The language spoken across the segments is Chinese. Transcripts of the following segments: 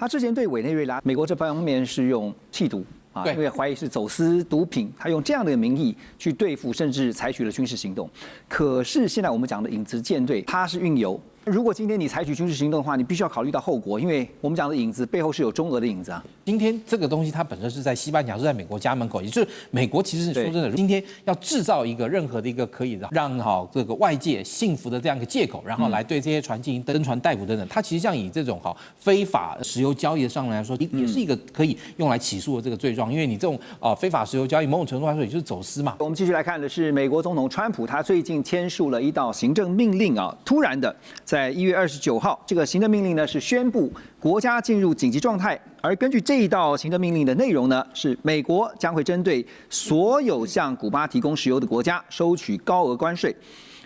他之前对委内瑞拉，美国这方面是用缉毒啊，因为怀疑是走私毒品，他用这样的名义去对付，甚至采取了军事行动。可是现在我们讲的影子舰队，它是运油。如果今天你采取军事行动的话，你必须要考虑到后果，因为我们讲的影子背后是有中俄的影子啊。今天这个东西它本身是在西班牙，是在美国家门口，也就是美国其实说真的，今天要制造一个任何的一个可以让这个外界信服的这样一个借口，然后来对这些船进行登船逮捕等等。它其实像以这种非法石油交易上来说，也是一个可以用来起诉的这个罪状，因为你这种非法石油交易某种程度来说也就是走私嘛。我们继续来看的是美国总统川普，他最近签署了一道行政命令啊，突然的在1月29号，这个行政命令呢是宣布国家进入紧急状态。而根据这一道行政命令的内容呢，是美国将会针对所有向古巴提供石油的国家收取高额关税。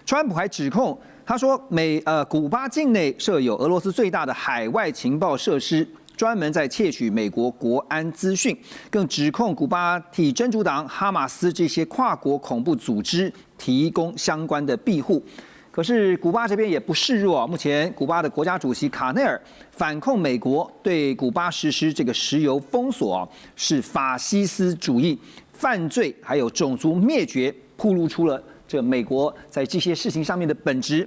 川普还指控他说古巴境内设有俄罗斯最大的海外情报设施，专门在窃取美国国安资讯，更指控古巴替真主党、哈马斯这些跨国恐怖组织提供相关的庇护。可是古巴这边也不示弱啊，目前古巴的国家主席卡内尔反控美国对古巴实施这个石油封锁啊，是法西斯主义、犯罪，还有种族灭绝，暴露出了这美国在这些事情上面的本质。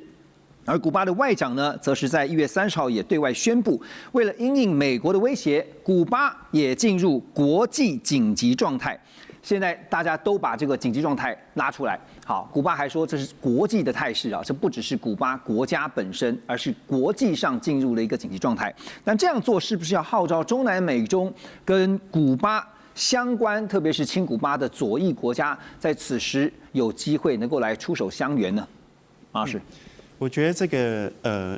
而古巴的外长呢，则是在1月30号也对外宣布，为了因应美国的威胁，古巴也进入国际紧急状态。现在大家都把这个紧急状态拉出来，好，古巴还说这是国际的态势啊，这不只是古巴国家本身，而是国际上进入了一个紧急状态。但这样做是不是要号召中南美中跟古巴相关，特别是亲古巴的左翼国家，在此时有机会能够来出手相援呢？马老师。我觉得这个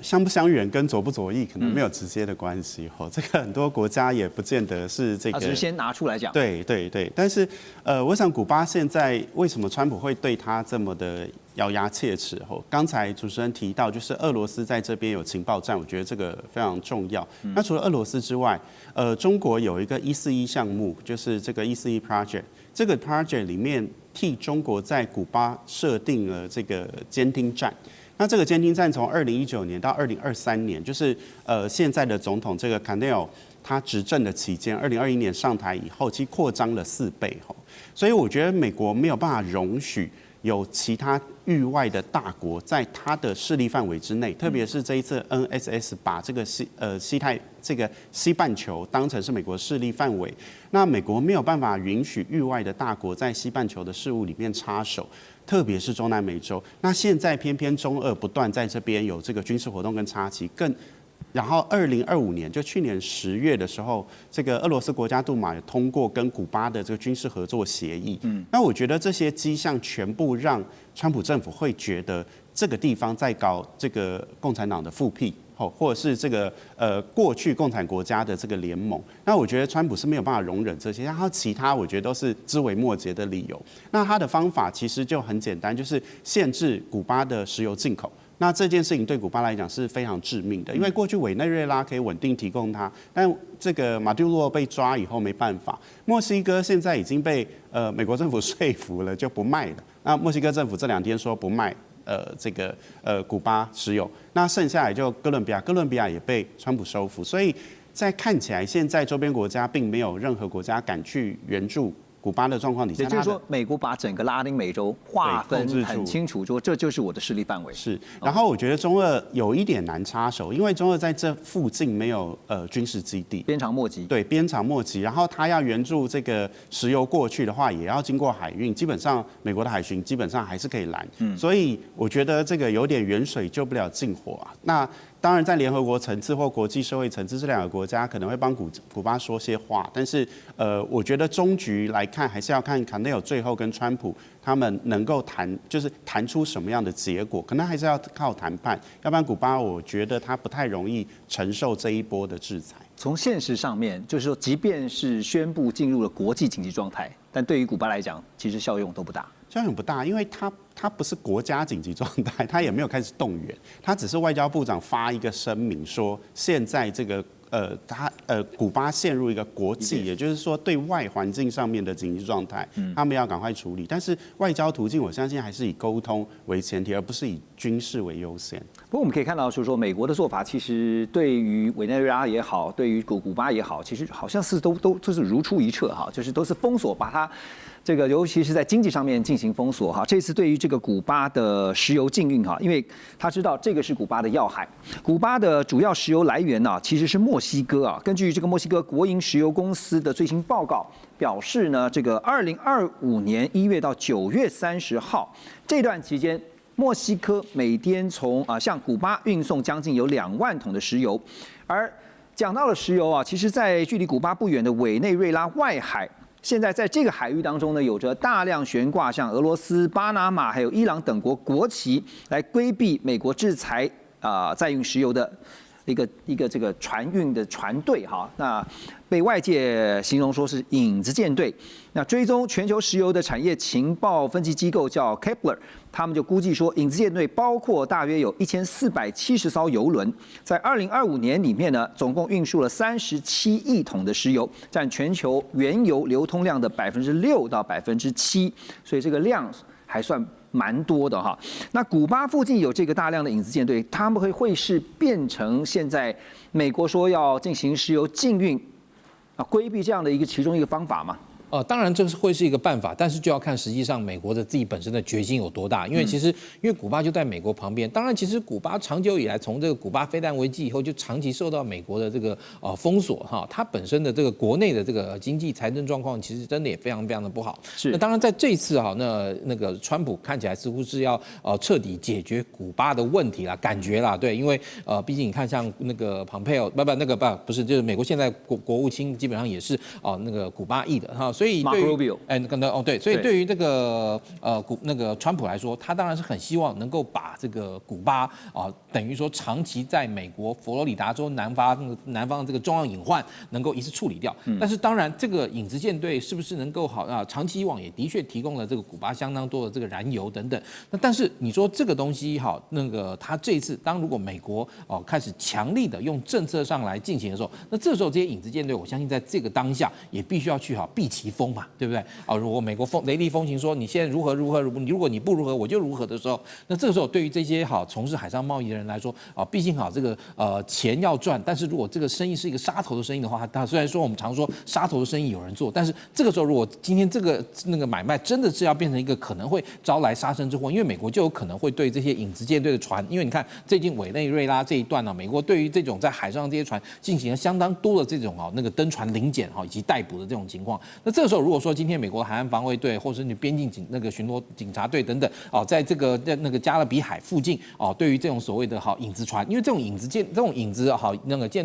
相不相远跟左不左翼可能没有直接的关系这个很多国家也不见得是这个。只是先拿出来讲。对对对，但是我想古巴现在为什么川普会对他这么的咬牙切齿？刚才主持人提到，就是俄罗斯在这边有情报站，我觉得这个非常重要。那除了俄罗斯之外，中国有一个141项目，就是这个141 project， 这个 project 里面替中国在古巴设定了这个监听站。那这个监听站从2019年到2023年，就是现在的总统这个卡内尔他执政的期间，2021年上台以后，其实扩张了4倍所以我觉得美国没有办法容许有其他域外的大国在他的势力范围之内，特别是这一次 NSS 把这个西半球当成是美国势力范围，那美国没有办法允许域外的大国在西半球的事务里面插手。特别是中南美洲，那现在偏偏中俄不断在这边有这个军事活动跟插旗，然后2025年就去年10月的时候，这个俄罗斯国家杜马也通过跟古巴的这个军事合作协议。那我觉得这些迹象全部让川普政府会觉得这个地方在搞这个共产党的复辟。或者是这个过去共产国家的这个联盟，那我觉得川普是没有办法容忍这些，然后其他我觉得都是枝微末节的理由。那他的方法其实就很简单，就是限制古巴的石油进口。那这件事情对古巴来讲是非常致命的，因为过去委内瑞拉可以稳定提供它，但这个马杜罗被抓以后没办法。墨西哥现在已经被美国政府说服了，就不卖了。那墨西哥政府这2天说不卖。古巴石油，那剩下来就哥伦比亚也被川普收复，所以在看起来现在周边国家并没有任何国家敢去援助古巴的状况底下，也就是说，美国把整个拉丁美洲划分很清楚，说这就是我的势力范围。是，然后我觉得中俄有一点难插手，因为中俄在这附近没有军事基地，鞭长莫及。对，鞭长莫及。然后他要援助这个石油过去的话，也要经过海运，基本上美国的海巡基本上还是可以拦。所以我觉得这个有点远水救不了近火啊。那当然，在联合国层次或国际社会层次，这2个国家可能会帮古巴说些话，但是我觉得终局来看，还是要看卡内尔最后跟川普他们能够谈出什么样的结果，可能还是要靠谈判，要不然古巴我觉得他不太容易承受这一波的制裁。从现实上面，就是说，即便是宣布进入了国际紧急状态，但对于古巴来讲，其实效用都不大。效用不大，因为它不是国家紧急状态，它也没有开始动员，它只是外交部长发一个声明说，现在这个古巴陷入一个国际，也就是说对外环境上面的紧急状态，他们要赶快处理。但是外交途径，我相信还是以沟通为前提，而不是以军事为优先。不过我们可以看到，就是说美国的做法，其实对于委内瑞拉也好，对于古巴也好，其实好像是都是如出一辙哈，就是都是封锁，把它这个尤其是在经济上面进行封锁哈。这次对于这个古巴的石油禁运哈，因为他知道这个是古巴的要害，古巴的主要石油来源呢其实是墨西哥啊。根据这个墨西哥国营石油公司的最新报告表示呢，这个2025年1月到9月30号这段期间，墨西哥每天向古巴运送将近有2万桶的石油，而讲到了石油啊，其实在距离古巴不远的委内瑞拉外海。现在在这个海域当中呢，有着大量悬挂像俄罗斯、巴拿马还有伊朗等国国旗，来规避美国制裁载运石油的一个这个船运的船队哈。那被外界形容说是影子舰队。那追踪全球石油的产业情报分析机构叫 Kepler， 他们就估计说，影子舰队包括大约有1470艘油轮，在2025年里面呢，总共运输了37亿桶的石油，占全球原油流通量的6%到7%，所以这个量还算蛮多的哈。那古巴附近有这个大量的影子舰队，他们会是变成现在美国说要进行石油禁运规避这样的其中一个方法吗？当然这会是一个办法，但是就要看实际上美国的自己本身的决心有多大。因为其实因为古巴就在美国旁边，当然其实古巴长久以来从这个古巴飞弹危机以后就长期受到美国的这个封锁哈，它本身的这个国内的这个经济财政状况其实真的也非常非常的不好。是。那当然在这一次哈，那个川普看起来似乎是要彻底解决古巴的问题啦，感觉啦，对，因为毕竟你看像那个Pompeo不是就是美国现在国务卿基本上也是那个古巴裔的哈。所以对于对，所以对于这个那个川普来说，他当然是很希望能够把这个古巴等于说长期在美国佛罗里达州南方的这个重要隐患能够一次处理掉。但是当然，这个影子舰队是不是能够长期以往也的确提供了这个古巴相当多的这个燃油等等。那但是你说这个东西那个他这一次如果美国开始强力的用政策上来进行的时候，那这时候这些影子舰队，我相信在这个当下也必须要去避其锋嘛，对不对？如果美国雷厉风行说你现在如何，如果你不如何我就如何的时候，那这个时候对于这些从事海上贸易的人来说毕竟这个钱要赚，但是如果这个生意是一个杀头的生意的话，它虽然说我们常说杀头的生意有人做，但是这个时候如果今天这个买卖真的是要变成一个可能会招来杀身之祸，因为美国就有可能会对这些影子舰队的船，因为你看最近委内瑞拉这一段美国对于这种在海上这些船进行了相当多的这种那个登船临检以及逮捕的这种情况。那这个时候如果说今天美国海岸防卫队或者是你边境巡逻警察队等等在这个加勒比海附近对于这种所谓的影子船，因为这种影子舰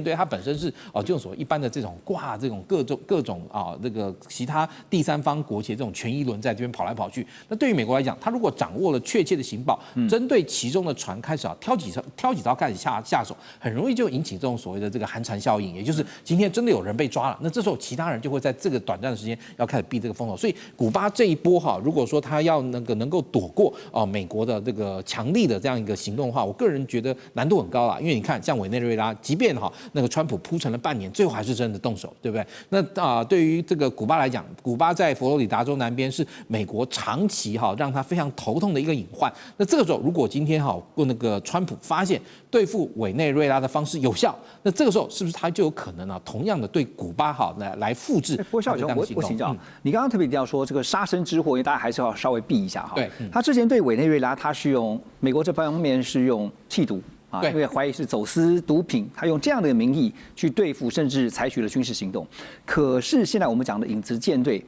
队它本身是这种所谓一般的这种挂这种各种这个其他第三方国旗这种权益轮在这边跑来跑去，那对于美国来讲，他如果掌握了确切的情报，针对其中的船开始挑几艘开始下手，很容易就引起这种所谓的这个寒蝉效应，也就是今天真的有人被抓了，那这时候其他人就会在这个短暂的时间要开始避这个风头。所以古巴这一波如果说他要能够躲过美国的这个强力的这样一个行动的话，我个人觉得难度很高啦。因为你看像委内瑞拉，即便那个川普铺陈了半年，最后还是真的动手，对不对？那对于这个古巴来讲，古巴在佛罗里达州南边是美国长期让他非常头痛的一个隐患。那这个时候如果今天那个川普发现对付委内瑞拉的方式有效，那这个时候是不是他就有可能同样的对古巴来复制？郭校长，我请教，你刚刚特别提到说这个杀身之祸，因为大家还是要稍微避一下对，他之前对委内瑞拉，他是用美国这方面是用缉毒因为怀疑是走私毒品，他用这样的名义去对付，甚至采取了军事行动。可是现在我们讲的影子舰队，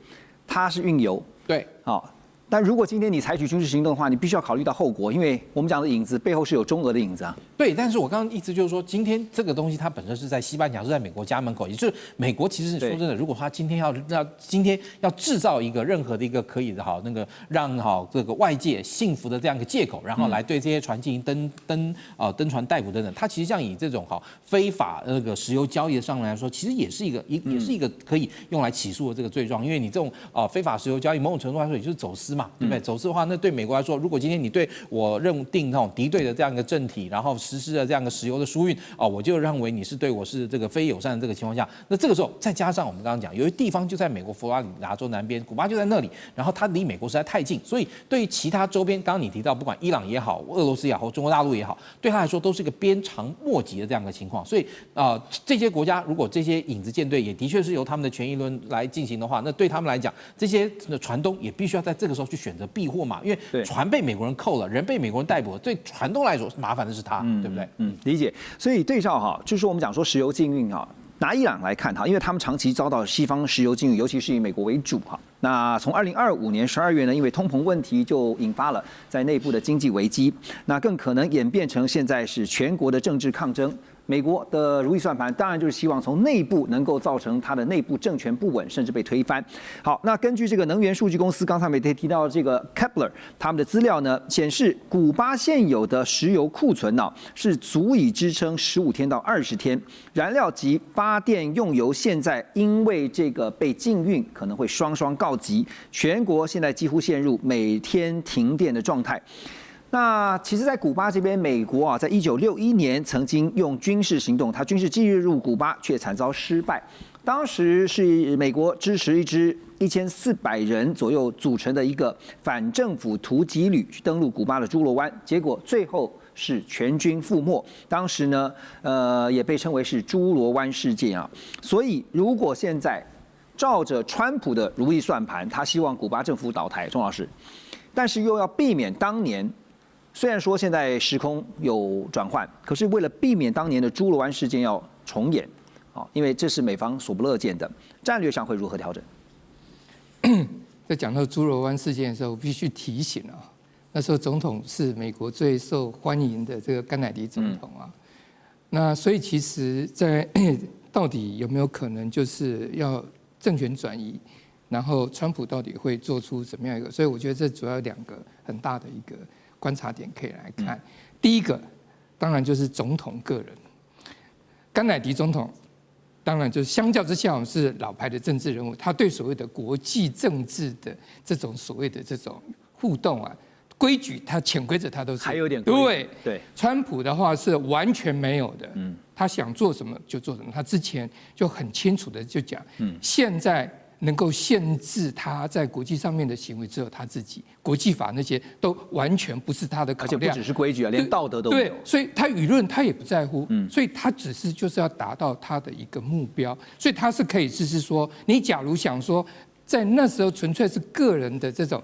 它是运油，对，但如果今天你采取军事行动的话，你必须要考虑到后果，因为我们讲的影子背后是有中俄的影子啊。对，但是我刚刚意思就是说，今天这个东西它本身是在西班牙，是在美国家门口，也就是美国其实说真的，如果他今天要制造一个任何的一个可以那个让这个外界信服的这样一个借口，然后来对这些船进行登船逮捕等等，它其实像以这种非法那个石油交易上来说，其实也是一个可以用来起诉的这个罪状，因为你这种非法石油交易某种程度来说也就是走私。嘛，对不对？走私的话，那对美国来说，如果今天你对我认定那种敌对的这样一个政体，然后实施了这样一个石油的输运，我就认为你是对我是这个非友善的这个情况下，那这个时候再加上我们刚刚讲，有一地方就在美国佛罗里达州南边，古巴就在那里，然后它离美国实在太近，所以对于其他周边，刚刚你提到，不管伊朗也好，俄罗斯也好，中国大陆也好，对他来说都是一个鞭长莫及的这样的情况。所以这些国家如果这些影子舰队也的确是由他们的权益论来进行的话，那对他们来讲，这些船东也必须要在这个时候去选择避祸嘛，因为船被美国人扣了，人被美国人逮捕了，对船东来说麻烦的是他，对不对？理解。所以对照哈，就是我们讲说石油禁运哈。拿伊朗来看哈，因为他们长期遭到西方石油禁运，尤其是以美国为主哈。那从2025年12月呢，因为通膨问题就引发了在内部的经济危机，那更可能演变成现在是全国的政治抗争。美国的如意算盘当然就是希望从内部能够造成它的内部政权不稳，甚至被推翻。好，那根据这个能源数据公司刚才提到这个 Kepler 他们的资料呢，显示古巴现有的石油库存呢是足以支撑15天到20天，燃料及发电用油现在因为这个被禁运，可能会双双告急，全国现在几乎陷入每天停电的状态。那其实，在古巴这边，美国在1961年曾经用军事行动，它军事介入古巴，却惨遭失败。当时是美国支持一支1400人左右组成的一个反政府突击旅去登陆古巴的朱罗湾，结果最后是全军覆没。当时呢，也被称为是朱罗湾事件啊。所以，如果现在照着川普的如意算盘，他希望古巴政府倒台，钟老师，但是又要避免当年。虽然说现在时空有转换，可是为了避免当年的朱罗湾事件要重演，因为这是美方所不乐见的，战略上会如何调整？在讲到朱罗湾事件的时候，我必须提醒啊，那时候总统是美国最受欢迎的这个甘乃迪总统啊，那所以其实在到底有没有可能就是要政权转移？然后川普到底会做出怎么样一个？所以我觉得这主要有2个很大的一个观察点可以来看。第一个，当然就是总统个人，甘乃迪总统，当然就是相较之下，我们是老牌的政治人物，他对所谓的国际政治的这种所谓的这种互动啊，规矩，他潜规则他都是还有点对。川普的话是完全没有的，他想做什么就做什么，他之前就很清楚的就讲，现在。能够限制他在国际上面的行为，只有他自己。国际法那些都完全不是他的考量，而且不只是规矩啊，连道德都没有。对，所以他舆论他也不在乎，所以他只是就是要达到他的一个目标，所以他是可以就是说，你假如想说，在那时候纯粹是个人的这种。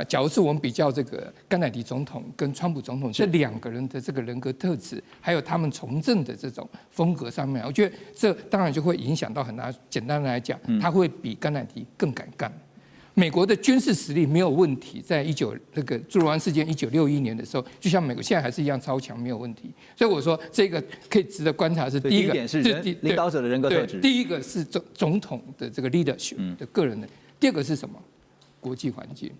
假如是我们比较这个甘乃迪总统跟川普总统这2个人的这个人格特质，还有他们从政的这种风格上面，我觉得这当然就会影响到很大。简单的来讲，他会比甘乃迪更敢干。美国的军事实力没有问题，在那个朱罗湾事件1961年的时候，就像美国现在还是一样超强，没有问题。所以我说这个可以值得观察的是第一个是领导者的人格特质，第一个是总统的这个 leadership 的个人的，第二个是什么？国际环境。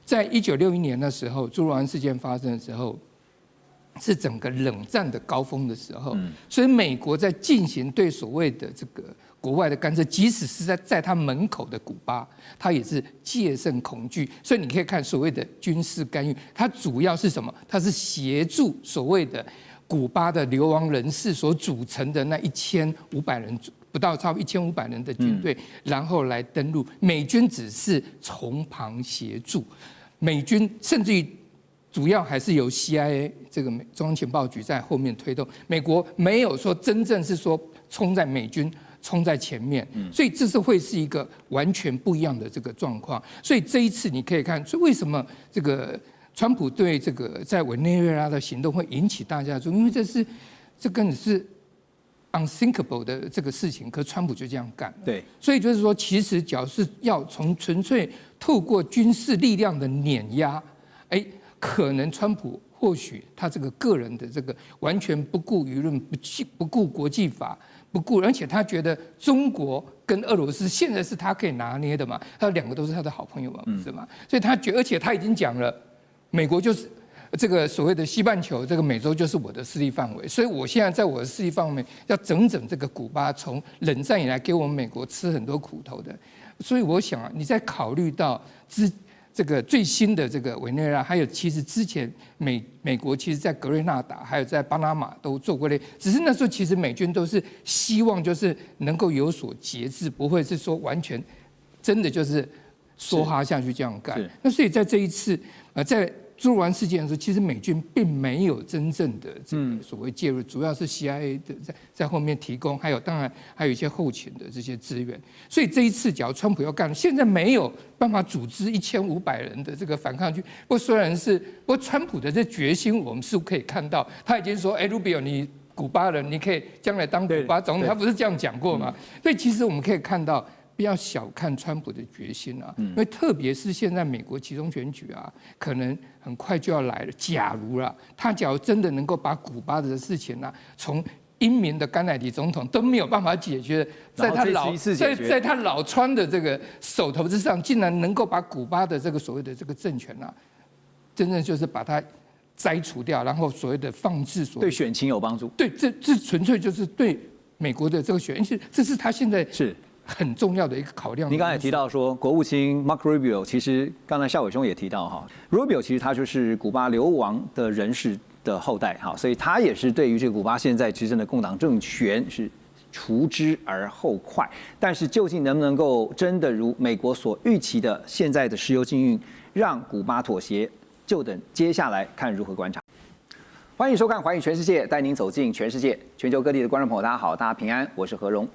在1961年的时候，朱罗湾事件发生的时候，是整个冷战的高峰的时候，所以美国在进行对所谓的这个国外的干涉，即使是在他门口的古巴，他也是戒慎恐惧。所以你可以看所谓的军事干预，它主要是什么？它是协助所谓的古巴的流亡人士所组成的那1500人。不到超过1500人的军队，然后来登陆。美军只是从旁协助，美军甚至于主要还是由 CIA 这个中央情报局在后面推动。美国没有说真正是说冲在美军冲在前面，所以这是会是一个完全不一样的这个状况。所以这一次你可以看，所以为什么这个川普对这个在委内瑞拉的行动会引起大家的注意？因为这根本是。unthinkable 的这个事情，可川普就这样干。对，所以就是说，其实只要是要从纯粹透过军事力量的碾压，可能川普或许他这个个人的这个完全不顾舆论、不顾国际法、不顾，而且他觉得中国跟俄罗斯现在是他可以拿捏的嘛，他2个都是他的好朋友嘛，不是吗？所以他而且他已经讲了，美国就是。这个所谓的西半球，这个美洲就是我的势力范围，所以我现在在我的势力范围要整这个古巴，从冷战以来给我们美国吃很多苦头的，所以我想啊，你在考虑到这个最新的这个委内瑞拉，还有其实之前美国其实在格瑞纳达还有在巴拿马都做过类，只是那时候其实美军都是希望就是能够有所节制，不会是说完全真的就是梭哈下去这样干。那所以在这一次在猪肉丸事件的时候，其实美军并没有真正的这个所谓介入，主要是 CIA 的在后面提供，还有当然还有一些后勤的这些资源。所以这一次，假如川普要干，现在没有办法组织1500人的这个反抗军。不过川普的这决心，我们是可以看到，他已经说，Rubio 你古巴人，你可以将来当古巴总统，他不是这样讲过吗？所以其实我们可以看到。不要小看川普的决心啊，因为特别是现在美国期中选举啊，可能很快就要来了。假如真的能够把古巴的事情啊，从英明的甘乃迪总统都没有办法解决，在他老川的这个手头之上，竟然能够把古巴的这个所谓的这个政权啊，真正就是把它摘除掉，然后所谓的放置对选情有帮助。对，这纯粹就是对美国的这个选情，这是他现在是。很重要的一个考量。您刚才也提到说，国务卿 Mark Rubio 其实刚才孝伟兄也提到哈 ，Rubio 其实他就是古巴流亡的人士的后代哈，所以他也是对于这个古巴现在执政的共党政权是除之而后快。但是究竟能不能够真的如美国所预期的，现在的石油禁运让古巴妥协，就等接下来看如何观察。欢迎收看《环宇全世界》，带您走进全世界。全球各地的观众朋友，大家好，大家平安，我是何荣。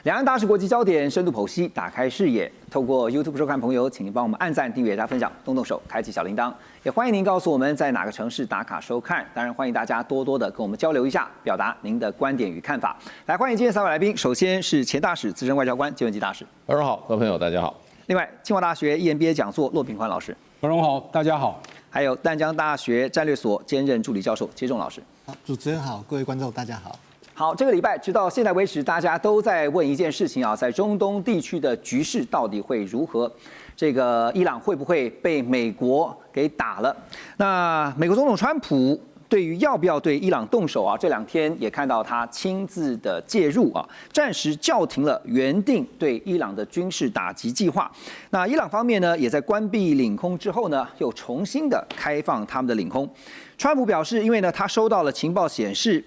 两岸大事国际焦点深度剖析，打开视野。透过 YouTube 收看朋友，请您帮我们按赞、订阅、加分享，动动手，开启小铃铛。也欢迎您告诉我们在哪个城市打卡收看。当然，欢迎大家多多的跟我们交流一下，表达您的观点与看法。来，欢迎今天3位来宾。首先是前大使、资深外交官金文基大使。何荣好，各位朋友大家好。另外，清华大学 EMBA 讲座骆秉宽老师。何荣好，大家好。还有淡江大学战略所兼任助理教授接仲老师。好，主持人好，各位观众大家好。好，这个礼拜直到现在为止，大家都在问一件事情啊，在中东地区的局势到底会如何？这个伊朗会不会被美国给打了？那美国总统川普对于要不要对伊朗动手啊，这2天也看到他亲自的介入啊，暂时叫停了原定对伊朗的军事打击计划。那伊朗方面呢，也在关闭领空之后呢，又重新的开放他们的领空。川普表示，因为呢，他收到了情报显示，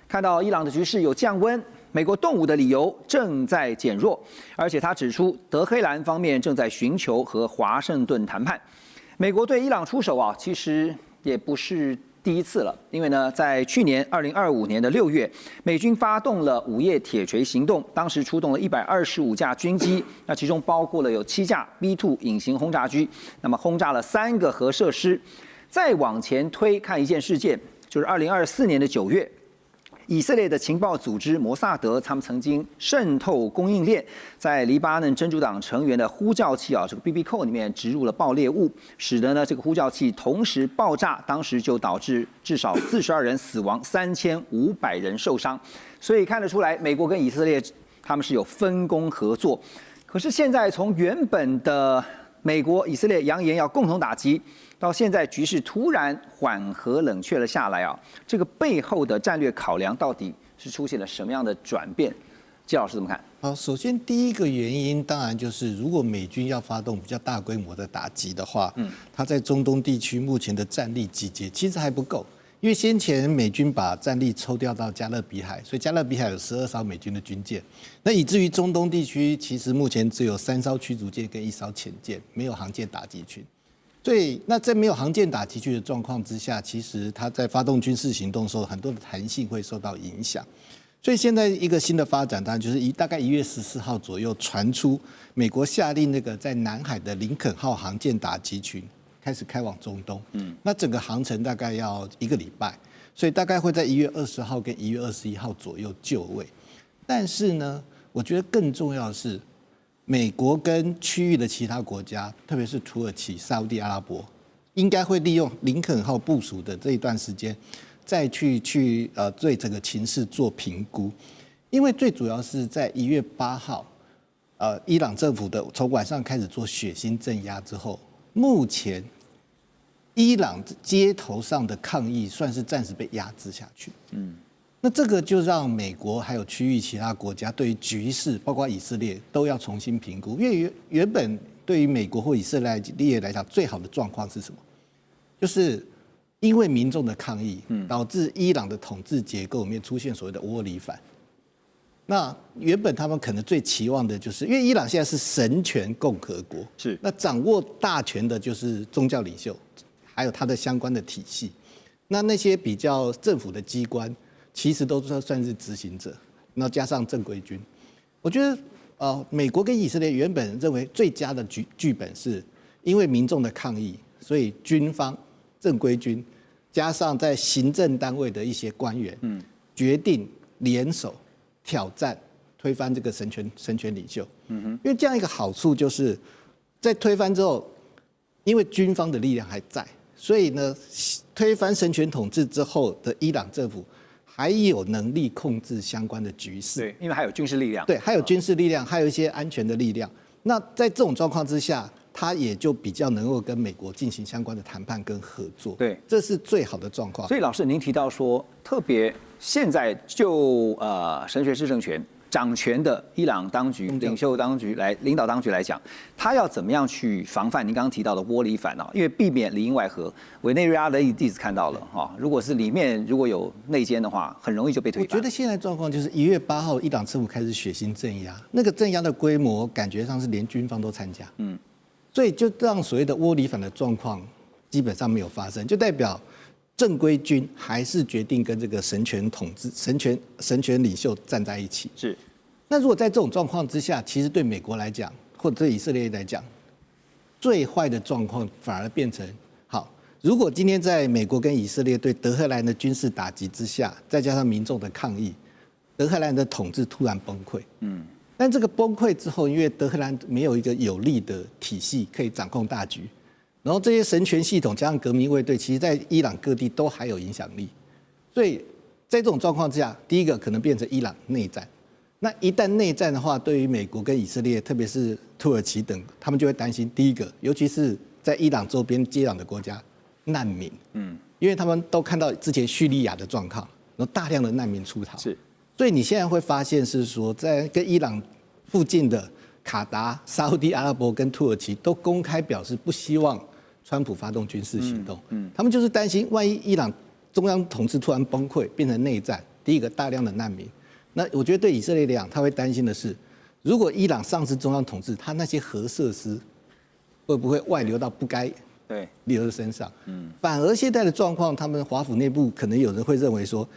看到伊朗的局势有降温，美国动武的理由正在减弱，而且他指出，德黑兰方面正在寻求和华盛顿谈判。美国对伊朗出手啊，其实也不是第一次了，因为呢，在去年2025年的6月，美军发动了午夜铁锤行动，当时出动了125架军机，那其中包括了有7架 B-2 隐形轰炸机，那么轰炸了3个核设施。再往前推看一件事件，就是2024年的9月。以色列的情报组织摩萨德，他们曾经渗透供应链，在黎巴嫩真主党成员的呼叫器这个 BB 扣里面植入了爆裂物，使得呢这个呼叫器同时爆炸，当时就导致至少42人死亡，3500人受伤。所以看得出来，美国跟以色列他们是有分工合作。可是现在从原本的美国、以色列扬言要共同打击，到现在局势突然缓和冷却了下来啊，这个背后的战略考量到底是出现了什么样的转变？季老师怎么看？好，首先第一个原因当然就是，如果美军要发动比较大规模的打击的话，它在中东地区目前的战力集结其实还不够，因为先前美军把战力抽调到加勒比海，所以加勒比海有12艘美军的军舰，那以至于中东地区其实目前只有3艘驱逐舰跟1艘潜舰，没有航舰打击群。所以，那在没有航舰打击区的状况之下，其实它在发动军事行动的时候，很多的弹性会受到影响。所以现在一个新的发展，当然就是大概1月14号左右传出，美国下令那个在南海的林肯号航舰打击群开始开往中东。那整个航程大概要1个礼拜，所以大概会在1月20号跟1月21号左右就位。但是呢，我觉得更重要的是，美国跟区域的其他国家，特别是土耳其、沙烏地阿拉伯，应该会利用林肯号部署的这一段时间，再去对整个情势做评估。因为最主要是在1月8号，伊朗政府的从晚上开始做血腥镇压之后，目前伊朗街头上的抗议算是暂时被压制下去。那这个就让美国还有区域其他国家对于局势，包括以色列，都要重新评估。因为原本对于美国或以色列来讲，最好的状况是什么？就是因为民众的抗议，导致伊朗的统治结构里面出现所谓的窝里反。那原本他们可能最期望的就是，因为伊朗现在是神权共和国，是那掌握大权的就是宗教领袖，还有他的相关的体系。那些比较政府的机关，其实都算是执行者，然后加上正规军。我觉得，美国跟以色列原本认为最佳的剧本是，因为民众的抗议，所以军方正规军加上在行政单位的一些官员，决定联手挑战推翻这个神权领袖。因为这样一个好处就是，在推翻之后，因为军方的力量还在，所以呢，推翻神权统治之后的伊朗政府还有能力控制相关的局势。对，因为还有军事力量。对，还有军事力量，还有一些安全的力量。那在这种状况之下，他也就比较能够跟美国进行相关的谈判跟合作。对，这是最好的状况。所以老师，您提到说，特别现在就神学士政权掌权的伊朗当局、领袖当局领导当局来讲，他要怎么样去防范您刚刚提到的窝里反因为避免里应外合。委内瑞拉的例子看到了哈，如果是里面如果有内奸的话，很容易就被推翻。我觉得现在状况就是1月8号，伊朗政府开始血腥镇压，那个镇压的规模感觉上是连军方都参加。所以就让所谓的窝里反的状况基本上没有发生，就代表正规军还是决定跟这个神权统治、神权领袖站在一起。是。那如果在这种状况之下，其实对美国来讲，或者对以色列来讲，最坏的状况反而变成好。如果今天在美国跟以色列对德黑兰的军事打击之下，再加上民众的抗议，德黑兰的统治突然崩溃。但这个崩溃之后，因为德黑兰没有一个有力的体系可以掌控大局，然后这些神权系统加上革命卫队，其实在伊朗各地都还有影响力，所以在这种状况之下，第一个可能变成伊朗内战。那一旦内战的话，对于美国跟以色列，特别是土耳其等，他们就会担心，第一个，尤其是在伊朗周边接壤的国家，难民，因为他们都看到之前叙利亚的状况，然后大量的难民出逃。是。所以你现在会发现是说，在跟伊朗附近的卡达、沙烏地阿拉伯跟土耳其都公开表示不希望川普发动军事行动。他们就是担心，万一伊朗中央统治突然崩溃，变成内战，第一个大量的难民。那我觉得对以色列来讲，他会担心的是，如果伊朗丧失中央统治，他那些核设施会不会外流到不该流的身上？反而现在的状况，他们华府内部可能有人会认为说，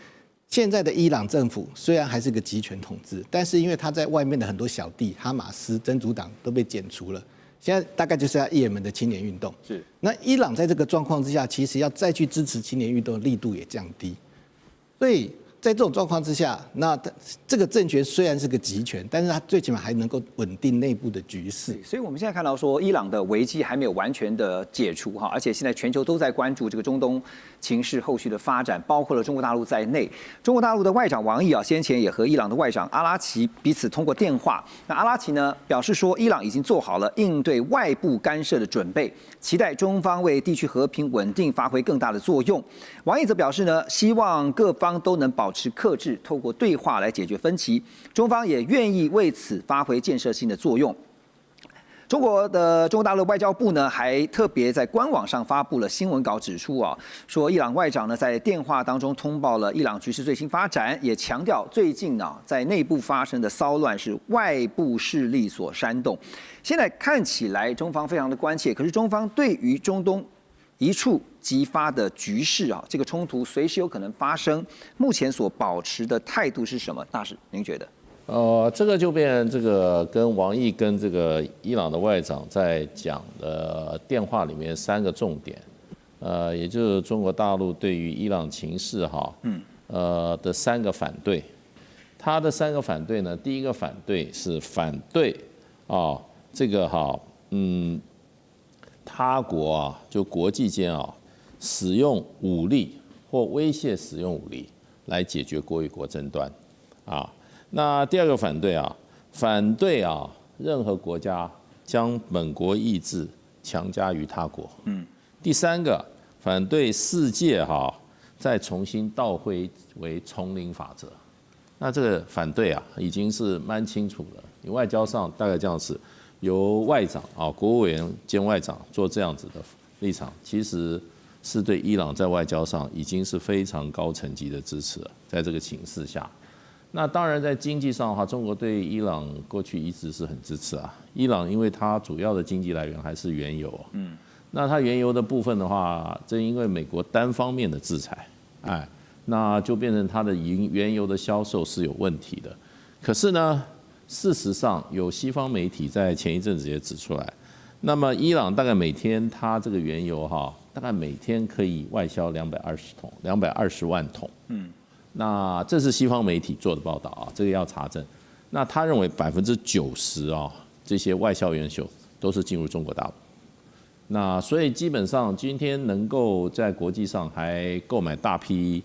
现在的伊朗政府虽然还是个集权统治，但是因为他在外面的很多小弟，哈马斯、真主党都被剪除了，现在大概就是要也门的青年运动。是。那伊朗在这个状况之下，其实要再去支持青年运动的力度也降低，所以在这种状况之下，那这个政权虽然是个集权，但是它最起码还能够稳定内部的局势。所以我们现在看到说，伊朗的危机还没有完全的解除哈，而且现在全球都在关注这个中东情势后续的发展，包括了中国大陆在内。中国大陆的外长王毅先前也和伊朗的外长阿拉奇彼此通过电话。那阿拉奇呢表示说，伊朗已经做好了应对外部干涉的准备，期待中方为地区和平稳定发挥更大的作用。王毅则表示呢，希望各方都能保持克制，透过对话来解决分歧。中方也愿意为此发挥建设性的作用。中国大陆外交部呢，还特别在官网上发布了新闻稿，指出说伊朗外长呢在电话当中通报了伊朗局势最新发展，也强调最近在内部发生的骚乱是外部势力所煽动。现在看起来中方非常的关切，可是中方对于中东一触即发的局势这个冲突随时有可能发生，目前所保持的态度是什么？大使，您觉得？这个就变这个跟王毅跟这个伊朗的外长在讲的电话里面3个重点，也就是中国大陆对于伊朗情势的3个反对。他的3个反对呢，第一个反对是反对这个他国就国际间使用武力或威胁使用武力来解决国与国争端那第二个反对反对任何国家将本国意志强加于他国。第3个反对世界再重新倒回为丛林法则。那这个反对已经是蛮清楚了。你外交上大概这样子。由外长啊，国务委员兼外长做这样子的立场，其实是对伊朗在外交上已经是非常高层级的支持了。在这个情势下，那当然在经济上的话，中国对伊朗过去一直是很支持啊。伊朗因为它主要的经济来源还是原油，那它原油的部分的话，正因为美国单方面的制裁，那就变成它的原油的销售是有问题的。可是呢，事实上有西方媒体在前一阵子也指出来，那么伊朗大概每天它这个原油大概每天可以外销220万桶，那这是西方媒体做的报道啊，这个要查证。那他认为90%这些外销原油都是进入中国大陆。那所以基本上今天能够在国际上还购买大批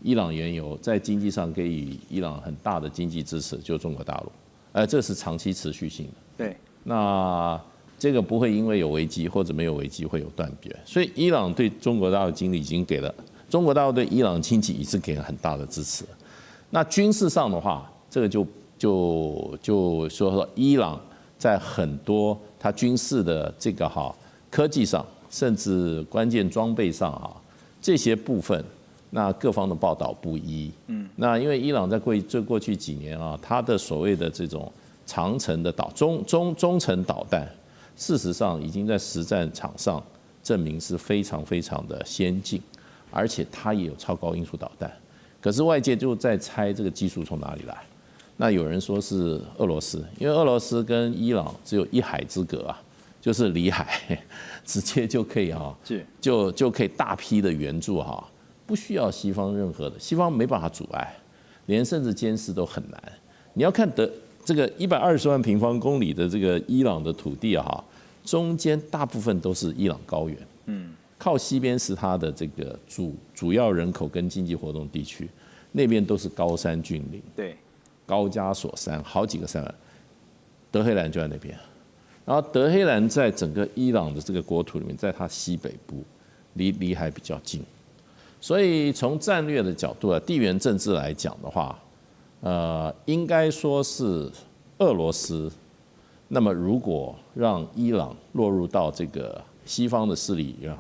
伊朗原油，在经济上给予伊朗很大的经济支持，就是中国大陆，这是长期持续性的。对，那这个不会因为有危机或者没有危机会有断绝，所以伊朗对中国大陆经济已经给了，中国大陆对伊朗经济已经给了很大的支持。那军事上的话，这个就说伊朗在很多它军事的这个科技上，甚至关键装备上这些部分，那各方的报道不一。那因为伊朗在过去几年它的所谓的这种长程的中程导弹，事实上已经在实战场上证明是非常非常的先进，而且它也有超高音速导弹。可是外界就在猜这个技术从哪里来。那有人说是俄罗斯，因为俄罗斯跟伊朗只有一海之隔就是里海，直接就可以就可以大批的援助不需要西方任何的，西方没办法阻碍，连甚至监视都很难。你要看这个120万平方公里的这个伊朗的土地中间大部分都是伊朗高原，靠西边是它的这个主要人口跟经济活动地区，那边都是高山峻岭，对，高加索山好几个山，德黑兰就在那边。然后德黑兰在整个伊朗的这个国土里面，在它西北部，离海比较近，所以从战略的角度地缘政治来讲的话，应该说是俄罗斯。那么如果让伊朗落入到这个西方的势力里面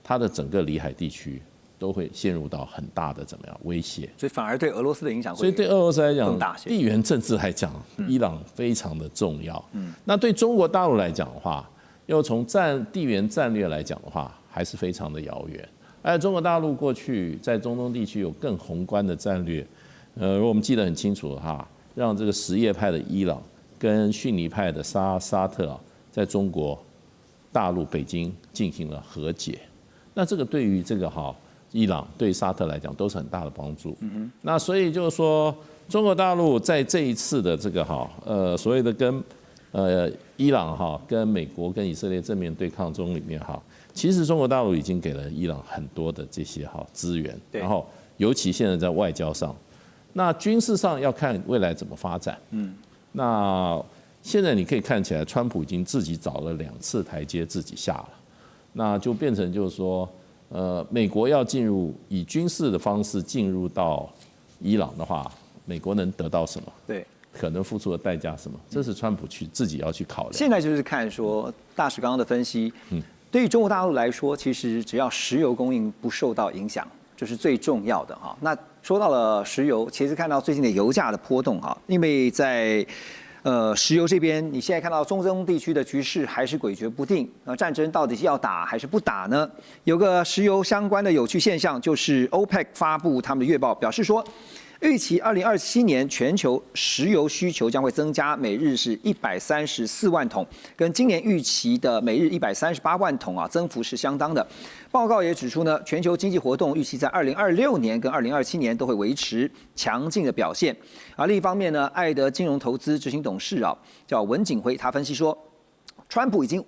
它的整个里海地区都会陷入到很大的怎么样威胁，所以反而对俄罗斯的影响会所以对俄罗斯来讲，更大些。地缘政治来讲，伊朗非常的重要。那对中国大陆来讲的话，又从地缘战略来讲的话，还是非常的遥远。而中国大陆过去在中东地区有更宏观的战略，如果我们记得很清楚让这个什叶派的伊朗跟逊尼派的沙特在中国大陆北京进行了和解。那这个对于这个伊朗对沙特来讲都是很大的帮助。那所以就是说，中国大陆在这一次的这个所谓的跟伊朗跟美国跟以色列正面对抗中里面其实中国大陆已经给了伊朗很多的这些资源，然后尤其现在在外交上，那军事上要看未来怎么发展。那现在你可以看起来，川普已经自己找了2次台阶自己下了，那就变成就是说。美国要以军事的方式进入到伊朗的话，美国能得到什么？对，可能付出的代价什么？这是川普自己要去考量。现在就是看说大使刚刚的分析，对于中国大陆来说，其实只要石油供应不受到影响，这是最重要的那说到了石油，其实看到最近的油价的波动因为在石油这边，你现在看到中东地区的局势还是诡谲不定。战争到底是要打还是不打呢？有个石油相关的有趣现象，就是 OPEC 发布他们的月报，表示说，预期2027年全球石油需求将会增加每日是134万桶，跟今年预期的每日138万桶增幅是相当的。报告也指出呢，全球经济活动预期在2026年跟2027年都会维持强劲的表现。另一方面呢，艾德金融投资执行董事叫文景辉，他分析说，川普已经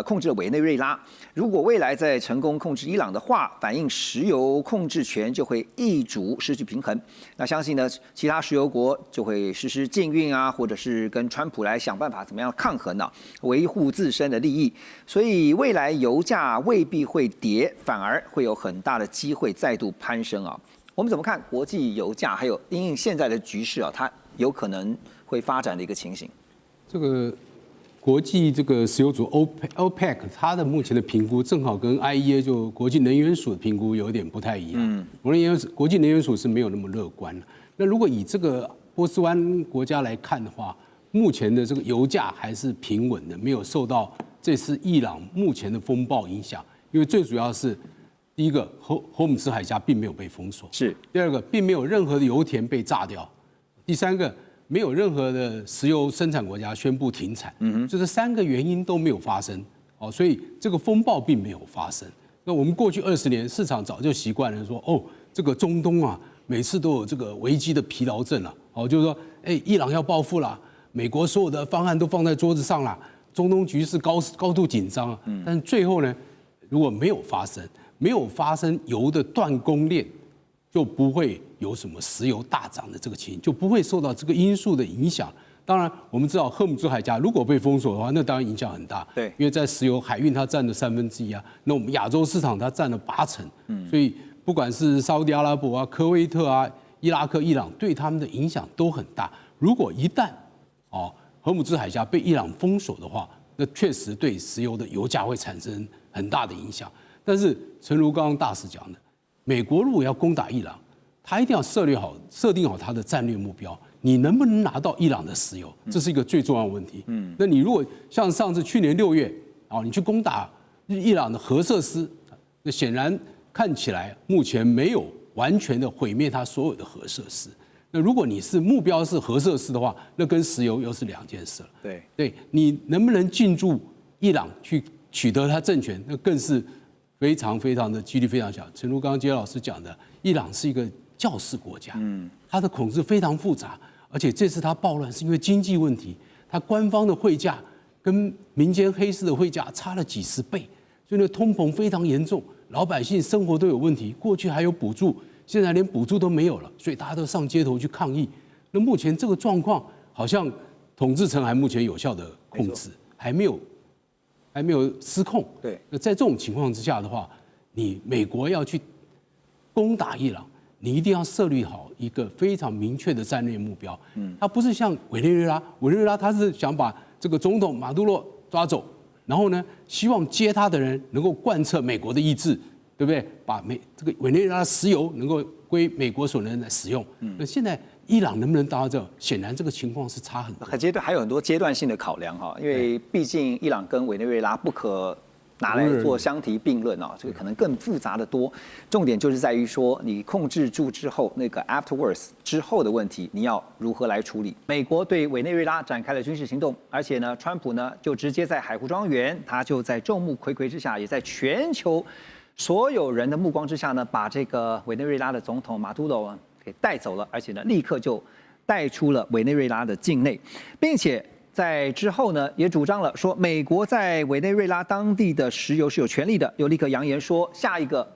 控制了委内瑞拉，如果未来再成功控制伊朗的话，反映石油控制权就会易主失去平衡。那相信呢，其他石油国就会实施禁运或者是跟川普来想办法怎么样抗衡维护自身的利益。所以未来油价未必会跌，反而会有很大的机会再度攀升我们怎么看国际油价，还有因应现在的局势它有可能会发展的一个情形？这个国际这个石油组 OPEC 它的目前的评估正好跟 IEA 就国际能源署的评估有一点不太一样。国际能源署是没有那么乐观的。那如果以这个波斯湾国家来看的话，目前的这个油价还是平稳的，没有受到这次伊朗目前的风暴影响。因为最主要是第一个，荷姆斯海峡并没有被封锁；是第二个，并没有任何的油田被炸掉；第三个，没有任何的石油生产国家宣布停产。这3个原因都没有发生。所以这个风暴并没有发生。那我们过去20年，市场早就习惯了说，这个中东啊，每次都有这个危机的疲劳症了。就是说，伊朗要报复了，美国所有的方案都放在桌子上了，中东局势高度紧张。但是最后呢，如果没有发生油的断供链，就不会有什么石油大涨的这个情形，就不会受到这个因素的影响。当然，我们知道荷姆斯海峡如果被封锁的话，那当然影响很大。对，因为在石油海运它占了1/3啊，那我们亚洲市场它占了80%。所以不管是沙烏地阿拉伯啊、科威特啊、伊拉克、伊朗，对他们的影响都很大。如果一旦荷姆斯海峡被伊朗封锁的话，那确实对石油的油价会产生很大的影响。但是，诚如刚刚大使讲的，美国如果要攻打伊朗，他一定要设定好他的战略目标。你能不能拿到伊朗的石油，这是一个最重要的问题。那你如果像去年6月你去攻打伊朗的核设施，那显然看起来目前没有完全的毁灭它所有的核设施。那如果你是目标是核设施的话，那跟石油又是2件事了。对，你能不能进驻伊朗去取得它政权，那更是非常的几率非常小。诚如刚刚杰老师讲的，伊朗是一个教士国家，它的统治非常复杂，而且这次它暴乱是因为经济问题，它官方的汇价跟民间黑市的汇价差了几10倍，所以呢通膨非常严重，老百姓生活都有问题。过去还有补助，现在连补助都没有了，所以大家都上街头去抗议。那目前这个状况，好像统治层还目前有效的控制，还没有失控。对，那在这种情况之下的话，你美国要去攻打伊朗，你一定要设立好一个非常明确的战略目标。它不是像委内瑞拉，他是想把这个总统马杜罗抓走，然后呢，希望接他的人能够贯彻美国的意志，对不对？把这个委内瑞拉的石油能够归美国所能来使用。那现在伊朗能不能达到这？显然这个情况是差很多。还有很多阶段性的考量哈，因为毕竟伊朗跟委内瑞拉不可拿来做相提并论这个可能更复杂的多。重点就是在于说，你控制住之后，那个 afterwards 之后的问题，你要如何来处理？美国对委内瑞拉展开了军事行动，而且呢，川普呢就直接在海湖庄园，他就在众目睽睽之下，也在全球所有人的目光之下呢，把这个委内瑞拉的总统马杜罗给带走了，而且呢，立刻就带出了委内瑞拉的境内，并且在之后呢，也主张了说，美国在委内瑞拉当地的石油是有权利的，又立刻扬言说，下一个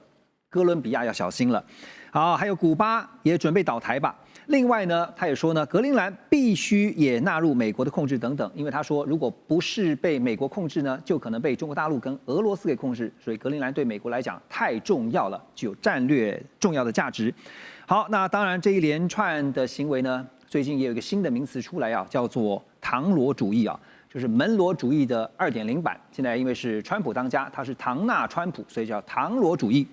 哥伦比亚要小心了。好，还有古巴也准备倒台吧。另外呢，他也说呢，格陵兰必须也纳入美国的控制等等，因为他说，如果不是被美国控制呢，就可能被中国大陆跟俄罗斯给控制，所以格陵兰对美国来讲太重要了，具有战略重要的价值。好，那当然这一连串的行为呢，最近也有一个新的名词出来叫做唐罗主义就是门罗主义的2.0版。现在因为是川普当家，他是唐纳川普，所以叫唐罗主义。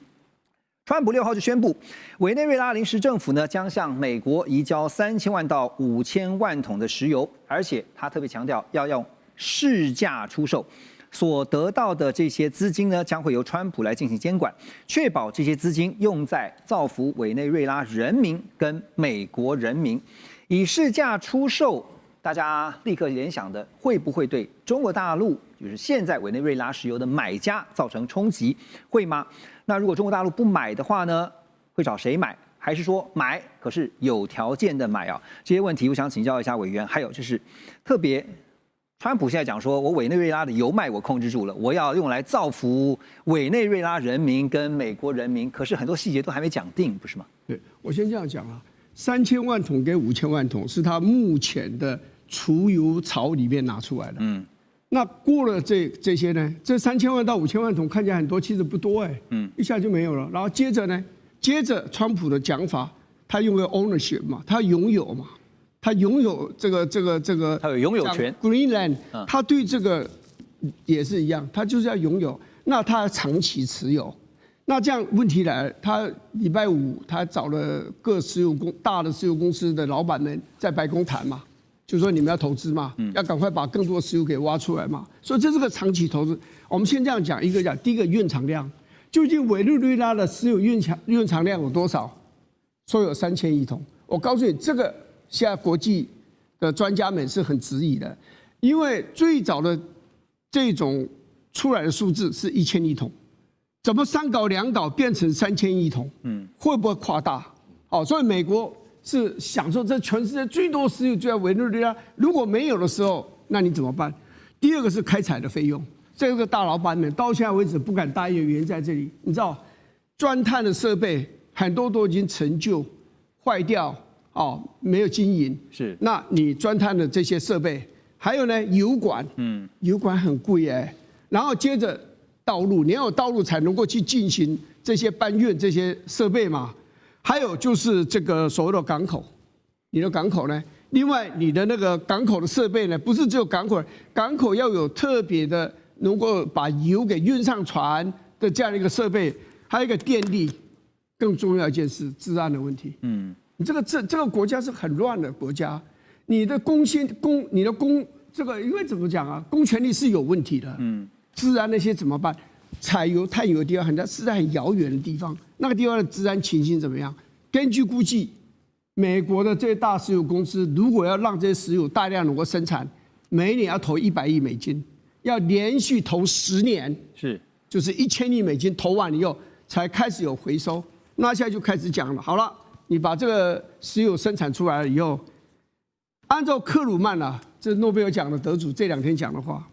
川普6号就宣布，委内瑞拉临时政府呢将向美国移交3000万到5000万桶的石油，而且他特别强调要用市价出售。所得到的这些资金呢，将会由川普来进行监管，确保这些资金用在造福委内瑞拉人民跟美国人民。以市价出售，大家立刻联想的会不会对中国大陆，就是现在委内瑞拉石油的买家造成冲击？会吗？那如果中国大陆不买的话呢，会找谁买？还是说买可是有条件的买这些问题我想请教一下委员。还有就是特别，川普现在讲说，我委内瑞拉的油脉我控制住了，我要用来造福委内瑞拉人民跟美国人民，可是很多细节都还没讲定，不是吗？对，我先这样讲3000万桶跟5000万桶是他目前的储油槽里面拿出来的。那过了这些呢？这3000万到5000万桶看起来很多，其实不多一下就没有了。然后接着川普的讲法，他用个 ownership 嘛，他拥有嘛，他拥有这个，他有拥有权。Greenland， 他对这个也是一样，他就是要拥有，那他长期持有。那这样问题来了，他礼拜五他找了各大的石油公司的老板们在白宫谈嘛，就说你们要投资嘛，要赶快把更多的石油给挖出来嘛。所以这是个长期投资。我们先这样讲，一个讲第一个蕴藏量，究竟委内瑞拉的石油蕴藏量有多少？说有3000亿桶。我告诉你，这个现在国际的专家们是很质疑的，因为最早的这种出来的数字是1000亿桶。怎么3搞2搞变成3000亿桶？会不会夸大？所以美国是想说，这全世界最多石油就在委内瑞拉，如果没有的时候，那你怎么办？第二个是开采的费用，这个大老板们到现在为止不敢答应的原因在这里。你知道，钻探的设备很多都已经陈旧、坏掉，没有经营。是，那你钻探的这些设备，还有呢，油管，油管很贵然后接着。道路，你要有道路才能够去进行这些搬运这些设备嘛。还有就是这个所谓的港口，你的港口呢，另外你的那个港口的设备呢，不是只有港口，港口要有特别的能够把油给运上船的这样的一个设备，还有一个电力，更重要一件事，治安的问题。你这个国家是很乱的国家，你的这个因为怎么讲啊，公权力是有问题的。治安那些怎么办？采油、探油的地方是在很遥远的地方，那个地方的治安情形怎么样？根据估计，美国的这些大石油公司如果要让这些石油大量能够生产，每年要投100亿美金，要连续投10年，就是1000亿美金投完以后才开始有回收。那现在就开始讲了，好了，你把这个石油生产出来了以后，按照克鲁曼这诺贝尔奖的得主这2天讲的话。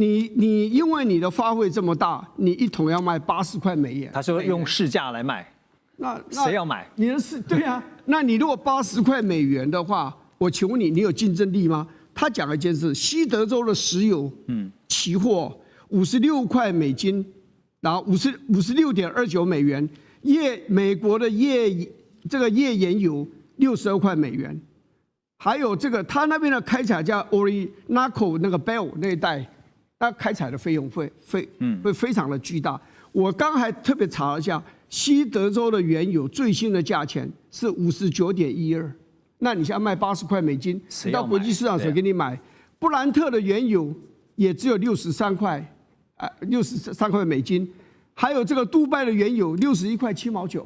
你因为你的发挥这么大，你1桶要卖80块美元，他说用市价来卖，那谁要买？你的对啊，那你如果80块美元的话，我请问你，你有竞争力吗？他讲了一件事，西德州的石油，期货56块美金，然后56.29美元，美国的页岩油62块美元，还有这个他那边的开采叫 Orinoco 那个 Bell 那一带。那开采的费用会非常的巨大。我刚还特别查了一下，西德州的原油最新的价钱是59.12，那你现在卖80块美金，到国际市场谁给你买？布兰特的原油也只有63块美金，还有这个杜拜的原油61块7毛9，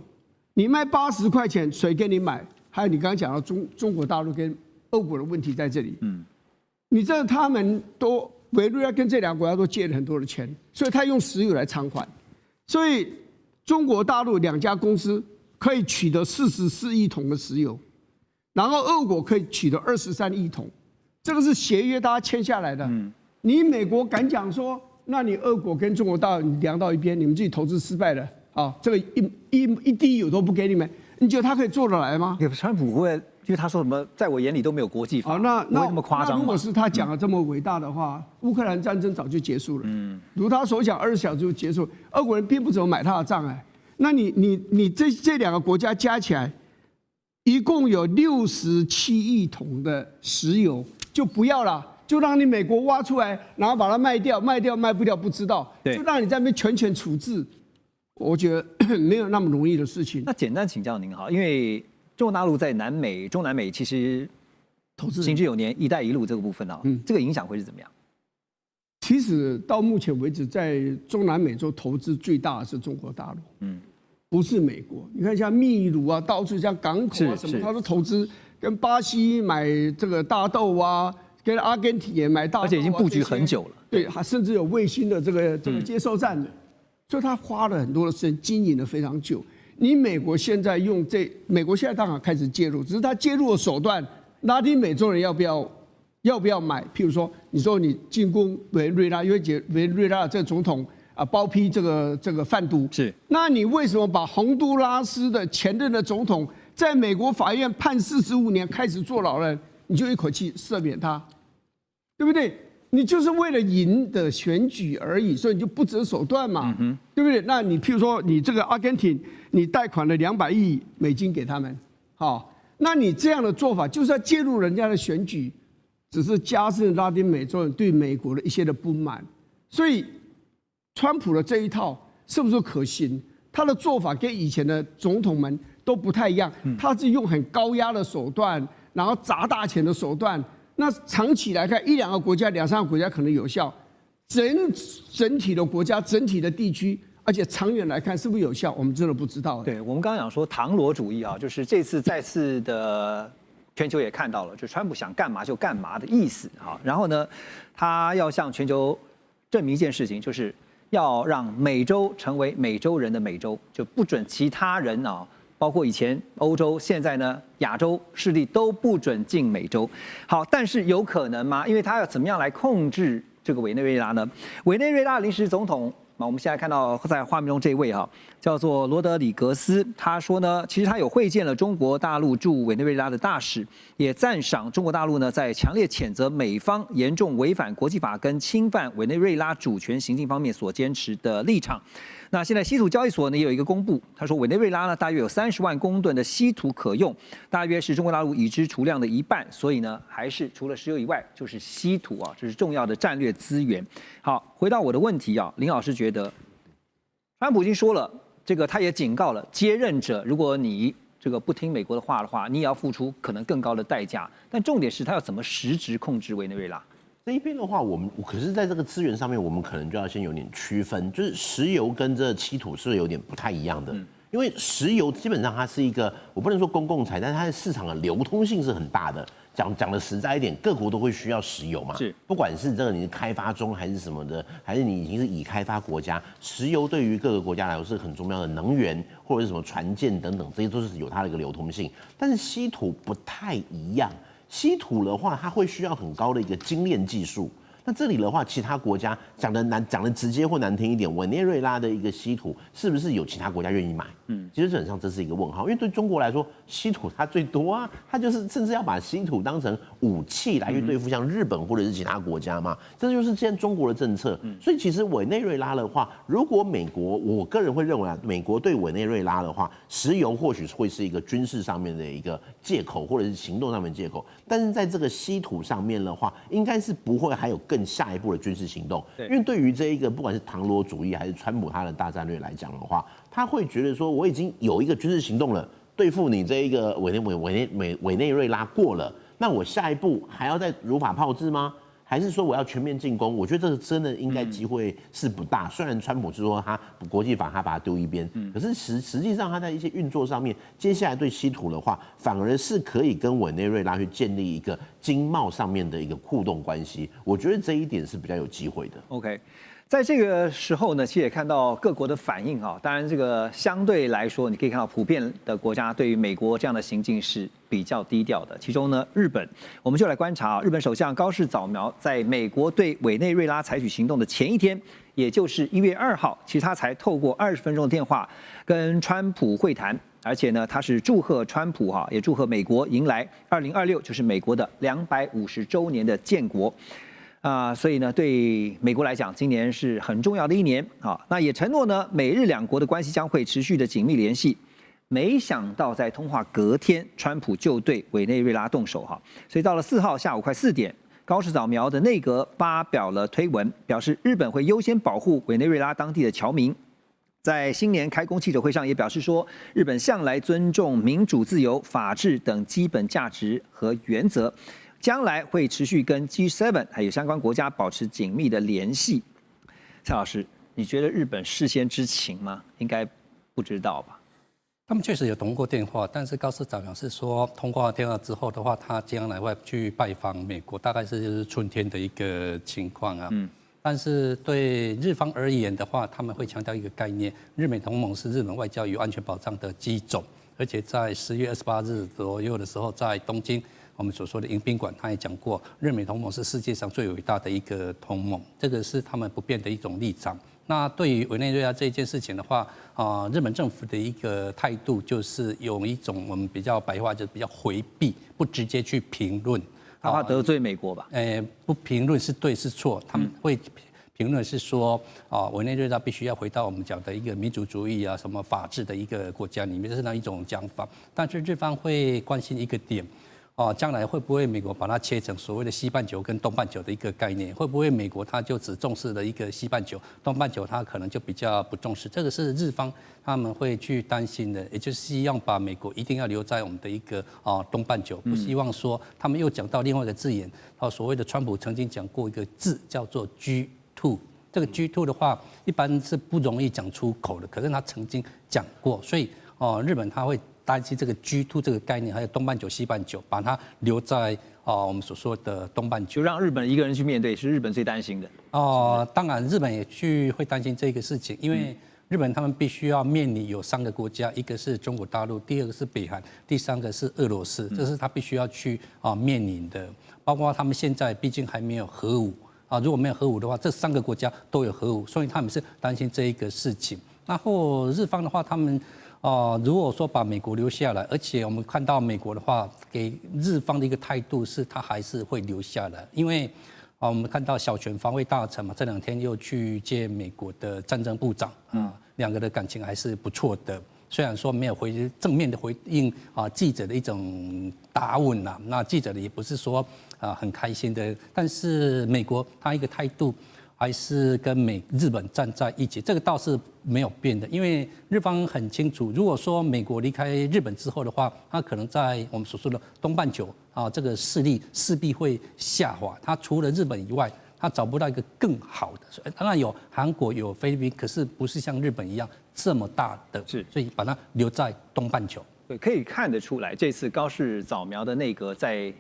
你卖80块钱，谁给你买？还有你刚刚讲到中国大陆跟俄国的问题在这里，你知道他们都。委内瑞拉跟这2个国家都借了很多的钱，所以他用石油来偿还，所以中国大陆2家公司可以取得44亿桶的石油，然后俄国可以取得23亿桶，这个是协约大家签下来的。你美国敢讲说，那你俄国跟中国大陆你量到一边，你们自己投资失败了这个一滴油都不给你们，你觉得他可以做得来吗？川普会。因为他说什么，在我眼里都没有国际法，那不会那么夸张。如果是他讲的这么伟大的话，乌克兰战争早就结束了。如他所讲，20小时就结束。俄国人并不怎么买他的账那你这2个国家加起来，一共有67亿桶的石油，就不要了，就让你美国挖出来，然后把它卖掉卖不掉不知道，就让你在那边全处置。我觉得没有那么容易的事情。那简单请教您因为。中国大陆在南美、中南美其实投资行之有年，“一带一路”这个部分这个影响会是怎么样？其实到目前为止，在中南美洲投资最大的是中国大陆，不是美国。你看像秘鲁到处像港口什么，它都投资，跟巴西买这个大豆跟阿根廷也买大豆，而且已经布局很久了。对，还甚至有卫星的这个接收站的，所以他花了很多的时间经营了非常久。你美国现在美国现在当然开始介入，只是他介入的手段，拉丁美洲人要不要买？譬如说，你说你进攻委内瑞拉，因为委内瑞拉这个总统包庇这个贩毒，是，那你为什么把洪都拉斯的前任的总统在美国法院判45年开始坐牢了，你就一口气赦免他，对不对？你就是为了赢的选举而已，所以你就不择手段嘛，对不对？那你譬如说，你这个阿根廷，你贷款了200亿美金给他们，那你这样的做法就是要介入人家的选举，只是加深拉丁美洲人对美国的一些的不满。所以，川普的这一套是不是可行？他的做法跟以前的总统们都不太一样，他是用很高压的手段，然后砸大钱的手段。那长期来看，1、2个国家、2、3个国家可能有效，整体的国家、整体的地区，而且长远来看是不是有效，我们真的不知道。对，我们刚刚讲说唐罗主义啊，就是这次再次的全球也看到了，就川普想干嘛就干嘛的意思啊。然后呢，他要向全球证明一件事情，就是要让美洲成为美洲人的美洲，就不准其他人啊。包括以前欧洲，现在呢亚洲势力都不准进美洲。好，但是有可能吗？因为他要怎么样来控制这个委内瑞拉呢？委内瑞拉临时总统，我们现在看到在画面中这位叫做罗德里格斯，他说呢，其实他有会见了中国大陆驻委内瑞拉的大使，也赞赏中国大陆呢在强烈谴责美方严重违反国际法跟侵犯委内瑞拉主权行径方面所坚持的立场。那现在稀土交易所呢也有一个公布，他说委内瑞拉呢大约有30万公吨的稀土可用，大约是中国大陆已知储量的1半，所以呢还是除了石油以外就是稀土啊，这是重要的战略资源。好，回到我的问题啊，林老师觉得，川普已经说了，这个他也警告了接任者，如果你这个不听美国的话，你也要付出可能更高的代价。但重点是他要怎么实质控制委内瑞拉？这一边的话，可是在这个资源上面，我们可能就要先有点区分，就是石油跟这稀土是有点不太一样的。因为石油基本上它是一个，我不能说公共财，但是它的市场的流通性是很大的。讲的实在一点，各国都会需要石油嘛，是，不管是这个你是开发中还是什么的，还是你已经是已开发国家，石油对于各个国家来说是很重要的能源，或者是什么船舰等等，这些都是有它的一个流通性。但是稀土不太一样。稀土的话，它会需要很高的一个精炼技术。那这里的话，其他国家讲的直接或难听一点，委内瑞拉的一个稀土是不是有其他国家愿意买？其实基本上这是一个问号，因为对中国来说，稀土它最多啊，它就是甚至要把稀土当成武器来去对付像日本或者是其他国家嘛，这就是现在中国的政策。所以其实委内瑞拉的话，如果美国，我个人会认为啊，美国对委内瑞拉的话，石油或许会是一个军事上面的一个借口，或者是行动上面的借口，但是在这个稀土上面的话，应该是不会还有更下一步的军事行动。因为对于这一个不管是唐罗主义还是川普他的大战略来讲的话，他会觉得说我已经有一个军事行动了，对付你这一个委内瑞拉过了，那我下一步还要再如法炮制吗？还是说我要全面进攻？我觉得这个真的应该机会是不大。虽然川普是说他国际法他把它丢一边，可是实际上他在一些运作上面，接下来对稀土的话，反而是可以跟委内瑞拉去建立一个经贸上面的一个互动关系。我觉得这一点是比较有机会的。OK。在这个时候呢，其实也看到各国的反应啊。当然，这个相对来说，你可以看到普遍的国家对于美国这样的行径是比较低调的。其中呢，日本，我们就来观察日本首相高市早苗在美国对委内瑞拉采取行动的前一天，也就是1月2号，其实他才透过20分钟的电话跟川普会谈，而且呢，他是祝贺川普也祝贺美国迎来2026，就是美国的250周年的建国。所以呢，对美国来讲，今年是很重要的一年啊。那也承诺呢，美日两国的关系将会持续的紧密联系。没想到在通话隔天，川普就对委内瑞拉动手所以到了4号下午快4点，高市早苗的内阁发表了推文，表示日本会优先保护委内瑞拉当地的侨民。在新年开工记者会上也表示说，日本向来尊重民主、自由、法治等基本价值和原则。将来会持续跟 G7 还有相关国家保持紧密的联系。蔡老师，你觉得日本事先知情吗？应该不知道吧？他们确实有通过电话，但是高市早苗是说，通过电话之后的话，他将来会去拜访美国，大概是就是春天的一个情况啊。但是对日方而言的话，他们会强调一个概念：日美同盟是日本外交与安全保障的基种，而且在10月28日左右的时候，在东京。我们所说的迎宾馆，他也讲过，日美同盟是世界上最伟大的一个同盟，这个是他们不变的一种立场。那对于委内瑞拉这件事情的话，日本政府的一个态度就是有一种我们比较白话，就是比较回避，不直接去评论，他怕得罪美国吧？不评论是对是错，他们会评论是说，委内瑞拉必须要回到我们讲的一个民主主义啊、什么法治的一个国家里面，这是那一种讲法。但是日方会关心一个点，将来会不会美国把它切成所谓的西半球跟东半球的一个概念？会不会美国它就只重视了一个西半球，东半球它可能就比较不重视？这个是日方他们会去担心的，也就是希望把美国一定要留在我们的一个东半球，不希望说他们又讲到另外一个字眼，所谓的川普曾经讲过一个字叫做 G2。这个 G2 的话，一般是不容易讲出口的，可是他曾经讲过，所以日本他会担心这个 G2 这个概念，还有东半球、西半球，把它留在我们所说的东半球，就让日本一个人去面对，是日本最担心的。当然日本也会担心这个事情，因为日本他们必须要面临有3个国家，一个是中国大陆，第2个是北韩，第3个是俄罗斯，这是他必须要去面临的。包括他们现在毕竟还没有核武。如果没有核武的话，这3个国家都有核武，所以他们是担心这一个事情。然后日方的话，他们如果说把美国留下来，而且我们看到美国的话，给日方的一个态度是，他还是会留下来，因为我们看到小泉防卫大臣嘛，这2天又去见美国的战争部长，2个的感情还是不错的。虽然说没有正面的回应记者的一种答问呐，那记者的也不是说很开心的，但是美国他一个态度还是跟日本站在一起，这个倒是没有变的，因为日方很清楚，如果说美国离开日本之后的话，他可能在我们所说的东半球这个势力势必会下滑，他除了日本以外，他找不到一个更好的，当然有韩国有菲律宾，可是不是像日本一样这么大的，所以把它留在东半球。对，可以看得出来，这次高市早苗的内阁在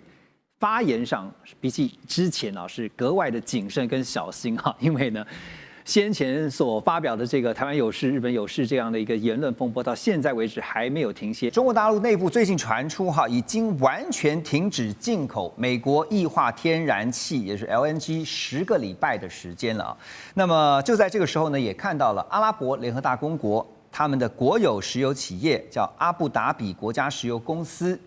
发言上，比起之前是格外的谨慎跟小心因为呢，先前所发表的这个台湾有事、日本有事这样的一个言论风波，到现在为止还没有停歇。中国大陆内部最近传出已经完全停止进口美国液化天然气，也是 LNG 10个礼拜的时间了那么就在这个时候呢，也看到了阿拉伯联合大公国他们的国有石油企业叫阿布达比国家石油公司。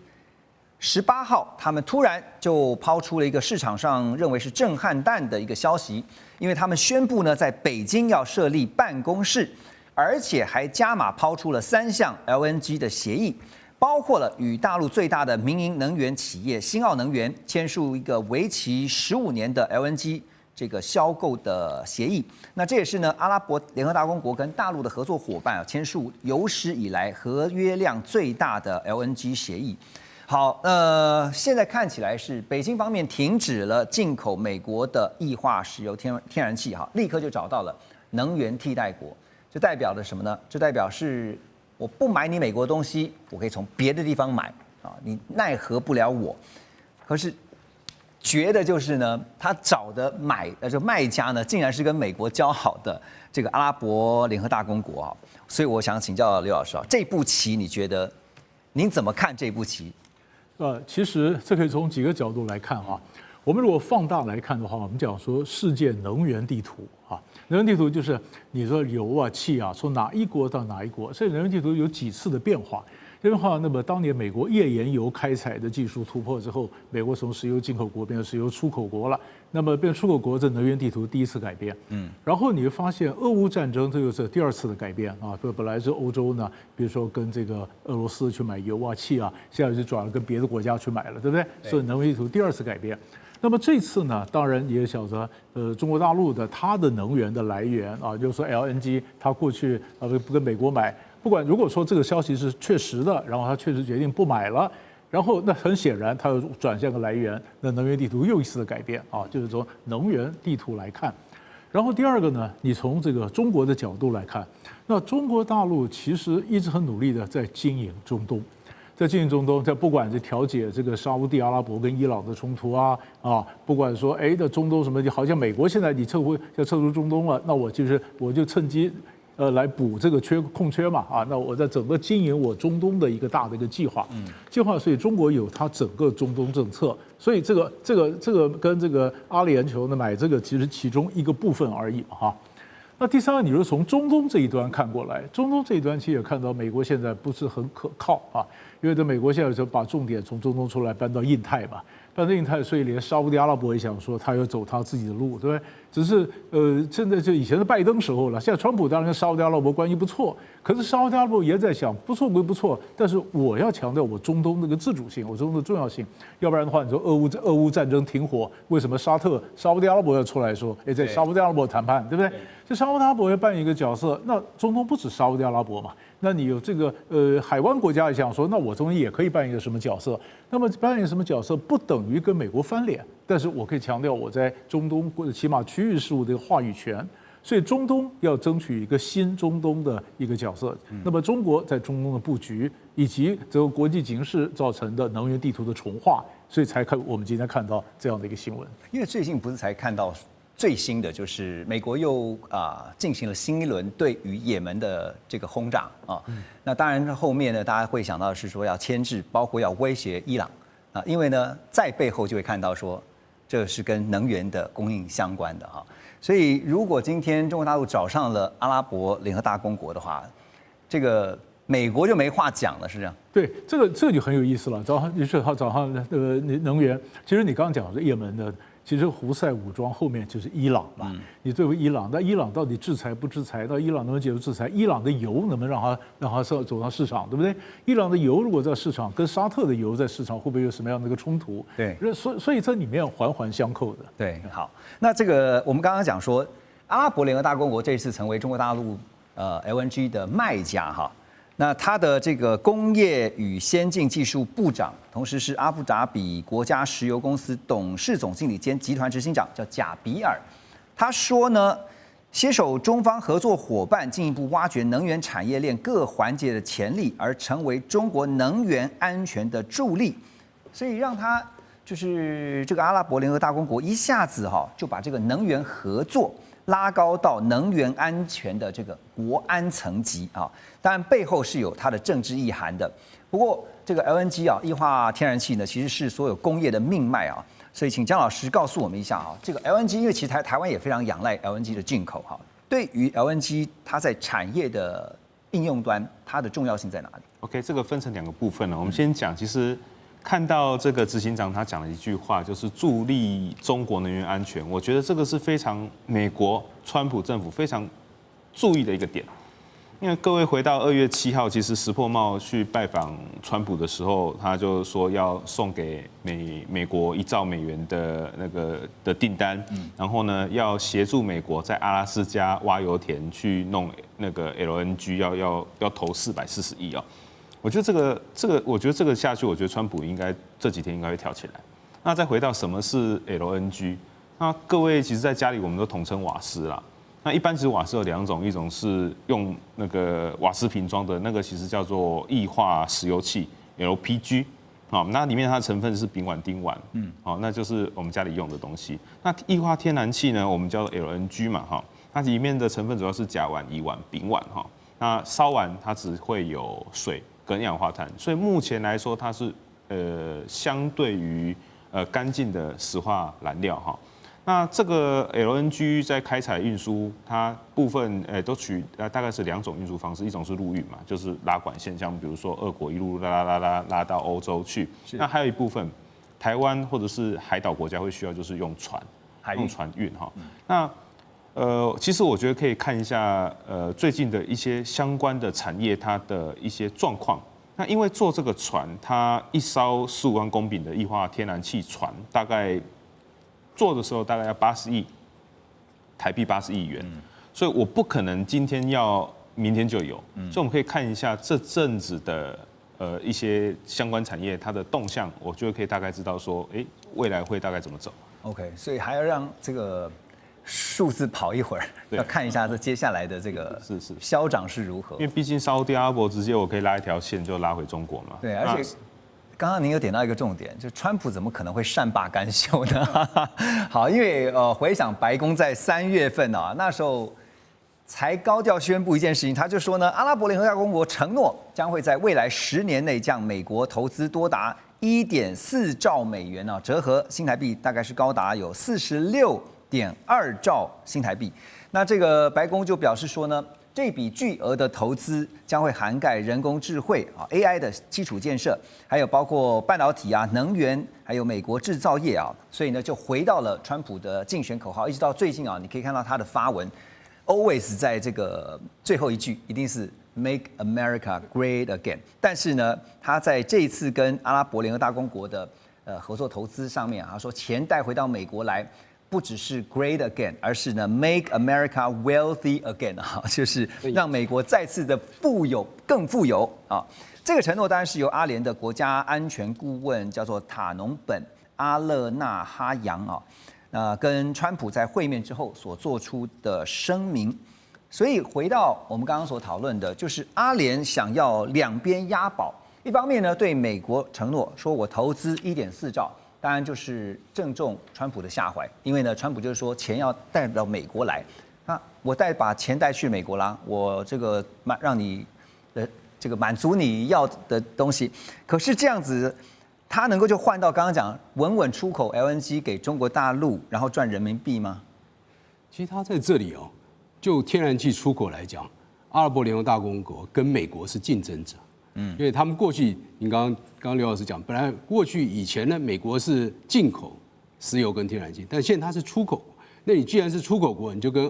18号，他们突然就抛出了一个市场上认为是震撼弹的一个消息，因为他们宣布呢，在北京要设立办公室，而且还加码抛出了3项 LNG 的协议，包括了与大陆最大的民营能源企业新奥能源签署一个为期15年的 LNG 这个销购的协议。那这也是呢，阿拉伯联合大公国跟大陆的合作伙伴签署有史以来合约量最大的 LNG 协议。好，现在看起来是北京方面停止了进口美国的液化石油天然气，立刻就找到了能源替代国，这代表了什么呢？这代表是我不买你美国的东西，我可以从别的地方买你奈何不了我。可是觉得就是呢，他找的这卖家呢，竟然是跟美国交好的这个阿拉伯联合大公国所以我想请教刘老师这步棋你觉得您怎么看这步棋？其实这可以从几个角度来看我们如果放大来看的话，我们讲说世界能源地图能源地图就是你说油气从哪一国到哪一国，所以能源地图有几次的变化。这样的话，那么当年美国页岩油开采的技术突破之后，美国从石油进口国变成石油出口国了。那么变出口国，这能源地图第一次改变。然后你会发现，俄乌战争这就是第2次的改变本来是欧洲呢，比如说跟这个俄罗斯去买油气现在就转了跟别的国家去买了，对不对？所以能源地图第2次改变。那么这次呢，当然也晓得，中国大陆的它的能源的来源就是说 LNG， 它过去不跟美国买。不管如果说这个消息是确实的，然后他确实决定不买了，然后那很显然他又转向个来源，那能源地图又一次的改变就是从能源地图来看。然后第2个呢，你从这个中国的角度来看，那中国大陆其实一直很努力的在经营中东，在不管是调解这个沙烏地阿拉伯跟伊朗的冲突不管说的中东什么，好像美国现在你要撤出中东了，那我就趁机。来补这个空缺嘛那我在整个经营我中东的一个大的一个计划，所以中国有它整个中东政策，所以这个跟这个阿联酋呢买这个其实其中一个部分而已那第3个，你说从中东这一端看过来，中东这一端其实也看到美国现在不是很可靠因为美国现在就把重点从中东出来搬到印太嘛。半印太，所以连沙烏地阿拉伯也想说他要走他自己的路，对不对？只是现在就以前的拜登时候了，现在川普当然跟沙烏地阿拉伯关系不错，可是沙烏地阿拉伯也在想，不错归不错，但是我要强调我中东那个自主性，我中东的重要性，要不然的话，你说俄乌战争停火，为什么沙烏地阿拉伯要出来说，在沙烏地阿拉伯谈判，对不对？就沙烏地阿拉伯要扮演一个角色，那中东不止沙烏地阿拉伯嘛。那你有这个海湾国家也想说，那我中间也可以扮演一个什么角色？那么扮演什么角色不等于跟美国翻脸，但是我可以强调我在中东或者起码区域事务的话语权。所以中东要争取一个新中东的一个角色。那么中国在中东的布局，以及这个国际形势造成的能源地图的重划，所以才我们今天看到这样的一个新闻。因为最近不是才看到。最新的就是美国又进行了新一轮对于也门的这个轰炸啊，那当然后面呢，大家会想到是说要牵制，包括要威胁伊朗啊，因为呢在背后就会看到说这是跟能源的供应相关的哈，所以如果今天中国大陆找上了阿拉伯联合大公国的话，这个美国就没话讲了，是这样？对，这个就很有意思了。早上能源，其实你刚刚讲的也门的。其实胡塞武装后面就是伊朗嘛，你作为伊朗，那伊朗到底制裁不制裁？那伊朗能不能解除制裁？伊朗的油能不能让它走上市场，对不对？伊朗的油如果在市场跟沙特的油在市场，会不会有什么样的一个冲突？对，所以这里面环环相扣的。对，好，那这个我们刚刚讲说，阿拉伯联合大公国这次成为中国大陆LNG 的卖家哈。那他的这个工业与先进技术部长，同时是阿布达比国家石油公司董事总经理兼集团执行长，叫贾比尔。他说呢，携手中方合作伙伴，进一步挖掘能源产业链各环节的潜力，而成为中国能源安全的助力。所以让他就是这个阿拉伯联合大公国一下子就把这个能源合作拉高到能源安全的这个国安层级啊，当然背后是有它的政治意涵的。不过这个 LNG 液化天然气呢，其实是所有工业的命脉啊，所以请姜老师告诉我们一下这个 LNG， 因为其实台湾也非常仰赖 LNG 的进口哈，对于 LNG 它在产业的应用端，它的重要性在哪里 ？OK， 这个分成2个部分呢，我们先讲，其实。看到这个执行长他讲了一句话，就是助力中国能源安全。我觉得这个是非常美国川普政府非常注意的一个点。因为各位回到2月7号，其实石破茂去拜访川普的时候，他就说要送给美国1兆美元的的订单，然后呢要协助美国在阿拉斯加挖油田去弄那个 LNG， 要投440亿啊。我觉得我觉得这个下去，我觉得川普应该这几天应该会跳起来。那再回到什么是 LNG？ 那各位其实在家里我们都统称瓦斯啦。那一般其实瓦斯有2种，一种是用那个瓦斯瓶装的那个，其实叫做液化石油气 LPG。好，那里面它的成分是丙烷、丁烷，好，那就是我们家里用的东西。那液化天然气呢，我们叫做 LNG 嘛，哈，它里面的成分主要是甲烷、乙烷、丙烷，哈。那烧完它只会有水跟二氧化碳，所以目前来说它是相对于干净的石化燃料哈。那这个 LNG 在开采运输，它部分都取大概是2种运输方式，一种是陆运嘛，就是拉管线，像比如说俄国一路拉到欧洲去。那还有一部分，台湾或者是海岛国家会需要就是用船运哈。那其实我觉得可以看一下最近的一些相关的产业它的一些状况。那因为做这个船，它一艘15万公丙的液化天然气船，大概做的时候大概要80亿台币，80亿元，所以我不可能今天要明天就有，所以我们可以看一下这阵子的一些相关产业它的动向，我觉得可以大概知道说，未来会大概怎么走。OK， 所以还要让这个数字跑一会儿，要看一下这接下来的这个消长是如何。因为毕竟沙烏地阿拉伯直接我可以拉一条线就拉回中国嘛。对，而且刚刚您有点到一个重点，就川普怎么可能会善罢甘休呢？好，因为回想白宫在3月份啊，那时候才高调宣布一件事情，他就说呢，阿拉伯联合大公国承诺将会在未来10年内将美国投资多达1.4兆美元啊，折合新台币大概是高达有46.2兆新台币。那这个白宫就表示说呢，这笔巨额的投资将会涵盖人工智慧啊、AI 的基础建设，还有包括半导体啊、能源，还有美国制造业啊。所以呢，就回到了川普的竞选口号，一直到最近啊，你可以看到他的发文 ，always 在这个最后一句一定是 Make America Great Again。但是呢，他在这一次跟阿拉伯联合大公国的合作投资上面啊，他说钱带回到美国来。不只是 great again， 而是呢 make America wealthy again 啊，就是让美国再次的更富有啊。这个承诺当然是由阿联的国家安全顾问叫做塔农本阿勒纳哈扬啊，跟川普在会面之后所做出的声明。所以回到我们刚刚所讨论的，就是阿联想要两边押宝，一方面呢对美国承诺说我投资1.4兆。当然就是正中川普的下怀，因为呢，川普就是说钱要带到美国来，那我把钱带去美国啦，我这个让你这个满足你要的东西，可是这样子，他能够就换到刚刚讲稳稳出口 LNG 给中国大陆，然后赚人民币吗？其实他在这里哦，就天然气出口来讲，阿拉伯联合大公国跟美国是竞争者。因为他们过去，你刚刚刘老师讲，本来过去以前呢，美国是进口石油跟天然气，但现在它是出口。那你既然是出口国，你就跟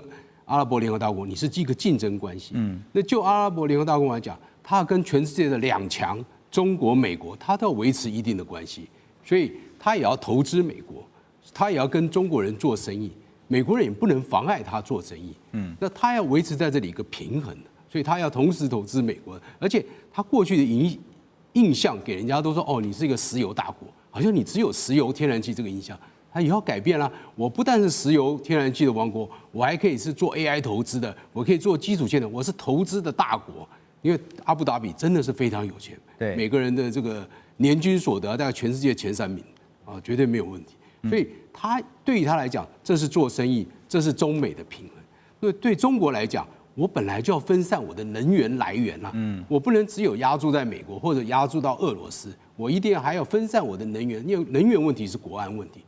阿拉伯联合大公国，你是一个竞争关系。那就阿拉伯联合大公国来讲，它跟全世界的两强中国、美国，它都要维持一定的关系，所以它也要投资美国，它也要跟中国人做生意，美国人也不能妨碍他做生意。那他要维持在这里一个平衡的。所以他要同时投资美国，而且他过去的印象给人家都说哦，你是一个石油大国，好像你只有石油、天然气这个印象。他以后改变了，我不但是石油、天然气的王国，我还可以是做 AI 投资的，我可以做基础建设，我是投资的大国。因为阿布达比真的是非常有钱，对每个人的这个年均所得大概全世界前3名啊，绝对没有问题。所以他对于他来讲，这是做生意，这是中美的平衡。那对中国来讲，我本来就要分散我的能源来源啦，我不能只有押注在美国或者押注到俄罗斯，我一定还要分散我的能源，因为能源问题是国安问题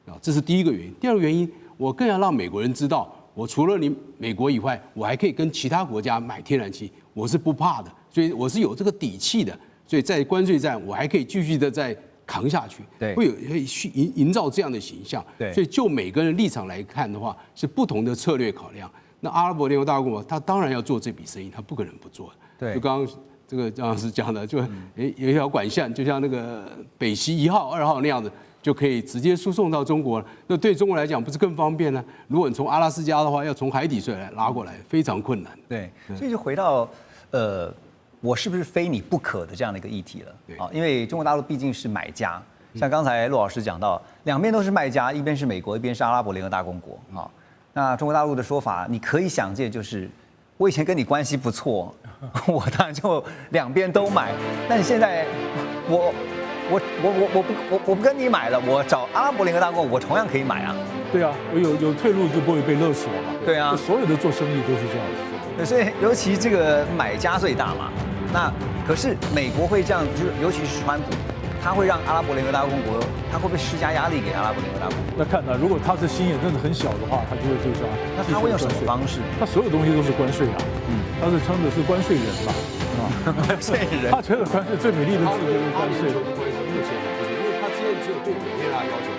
啊，这是第一个原因。第二个原因，我更要让美国人知道，我除了你美国以外，我还可以跟其他国家买天然气，我是不怕的，所以我是有这个底气的，所以在关税战我还可以继续的再扛下去，对，会营造这样的形象，对，所以就每个人立场来看的话，是不同的策略考量。那阿拉伯联合大公国，他当然要做这笔生意，他不可能不做。对，就刚刚这个张老师讲的，就有一条管线，就像那个北溪1号、2号那样子，就可以直接输送到中国了。那对中国来讲，不是更方便呢？如果你从阿拉斯加的话，要从海底水来拉过来，非常困难。对，所以就回到我是不是非你不可的这样的一个议题了啊？因为中国大陆毕竟是买家，像刚才陆老师讲到，两边都是卖家，一边是美国，一边是阿拉伯联合大公国啊。那中国大陆的说法，你可以想见，就是我以前跟你关系不错，我当然就两边都买。但现在我不跟你买了，我找阿拉伯联合大公国，我同样可以买啊。对啊，我有退路就不会被勒索嘛。对啊，所有的做生意都是这样的。对，所以尤其这个买家最大嘛。那可是美国会这样，就是尤其是川普。他会让阿拉伯联合大公国，他会不会施加压力给阿拉伯联合大公国？那看如果他的心眼真的很小的话，他就会对他。那他会用什么方式？他所有东西都是关税啊，他是称的是关税人吧，啊，关税人。他觉得关税最美丽的字就是关税。目前不是，因为他之前只有对美国要求。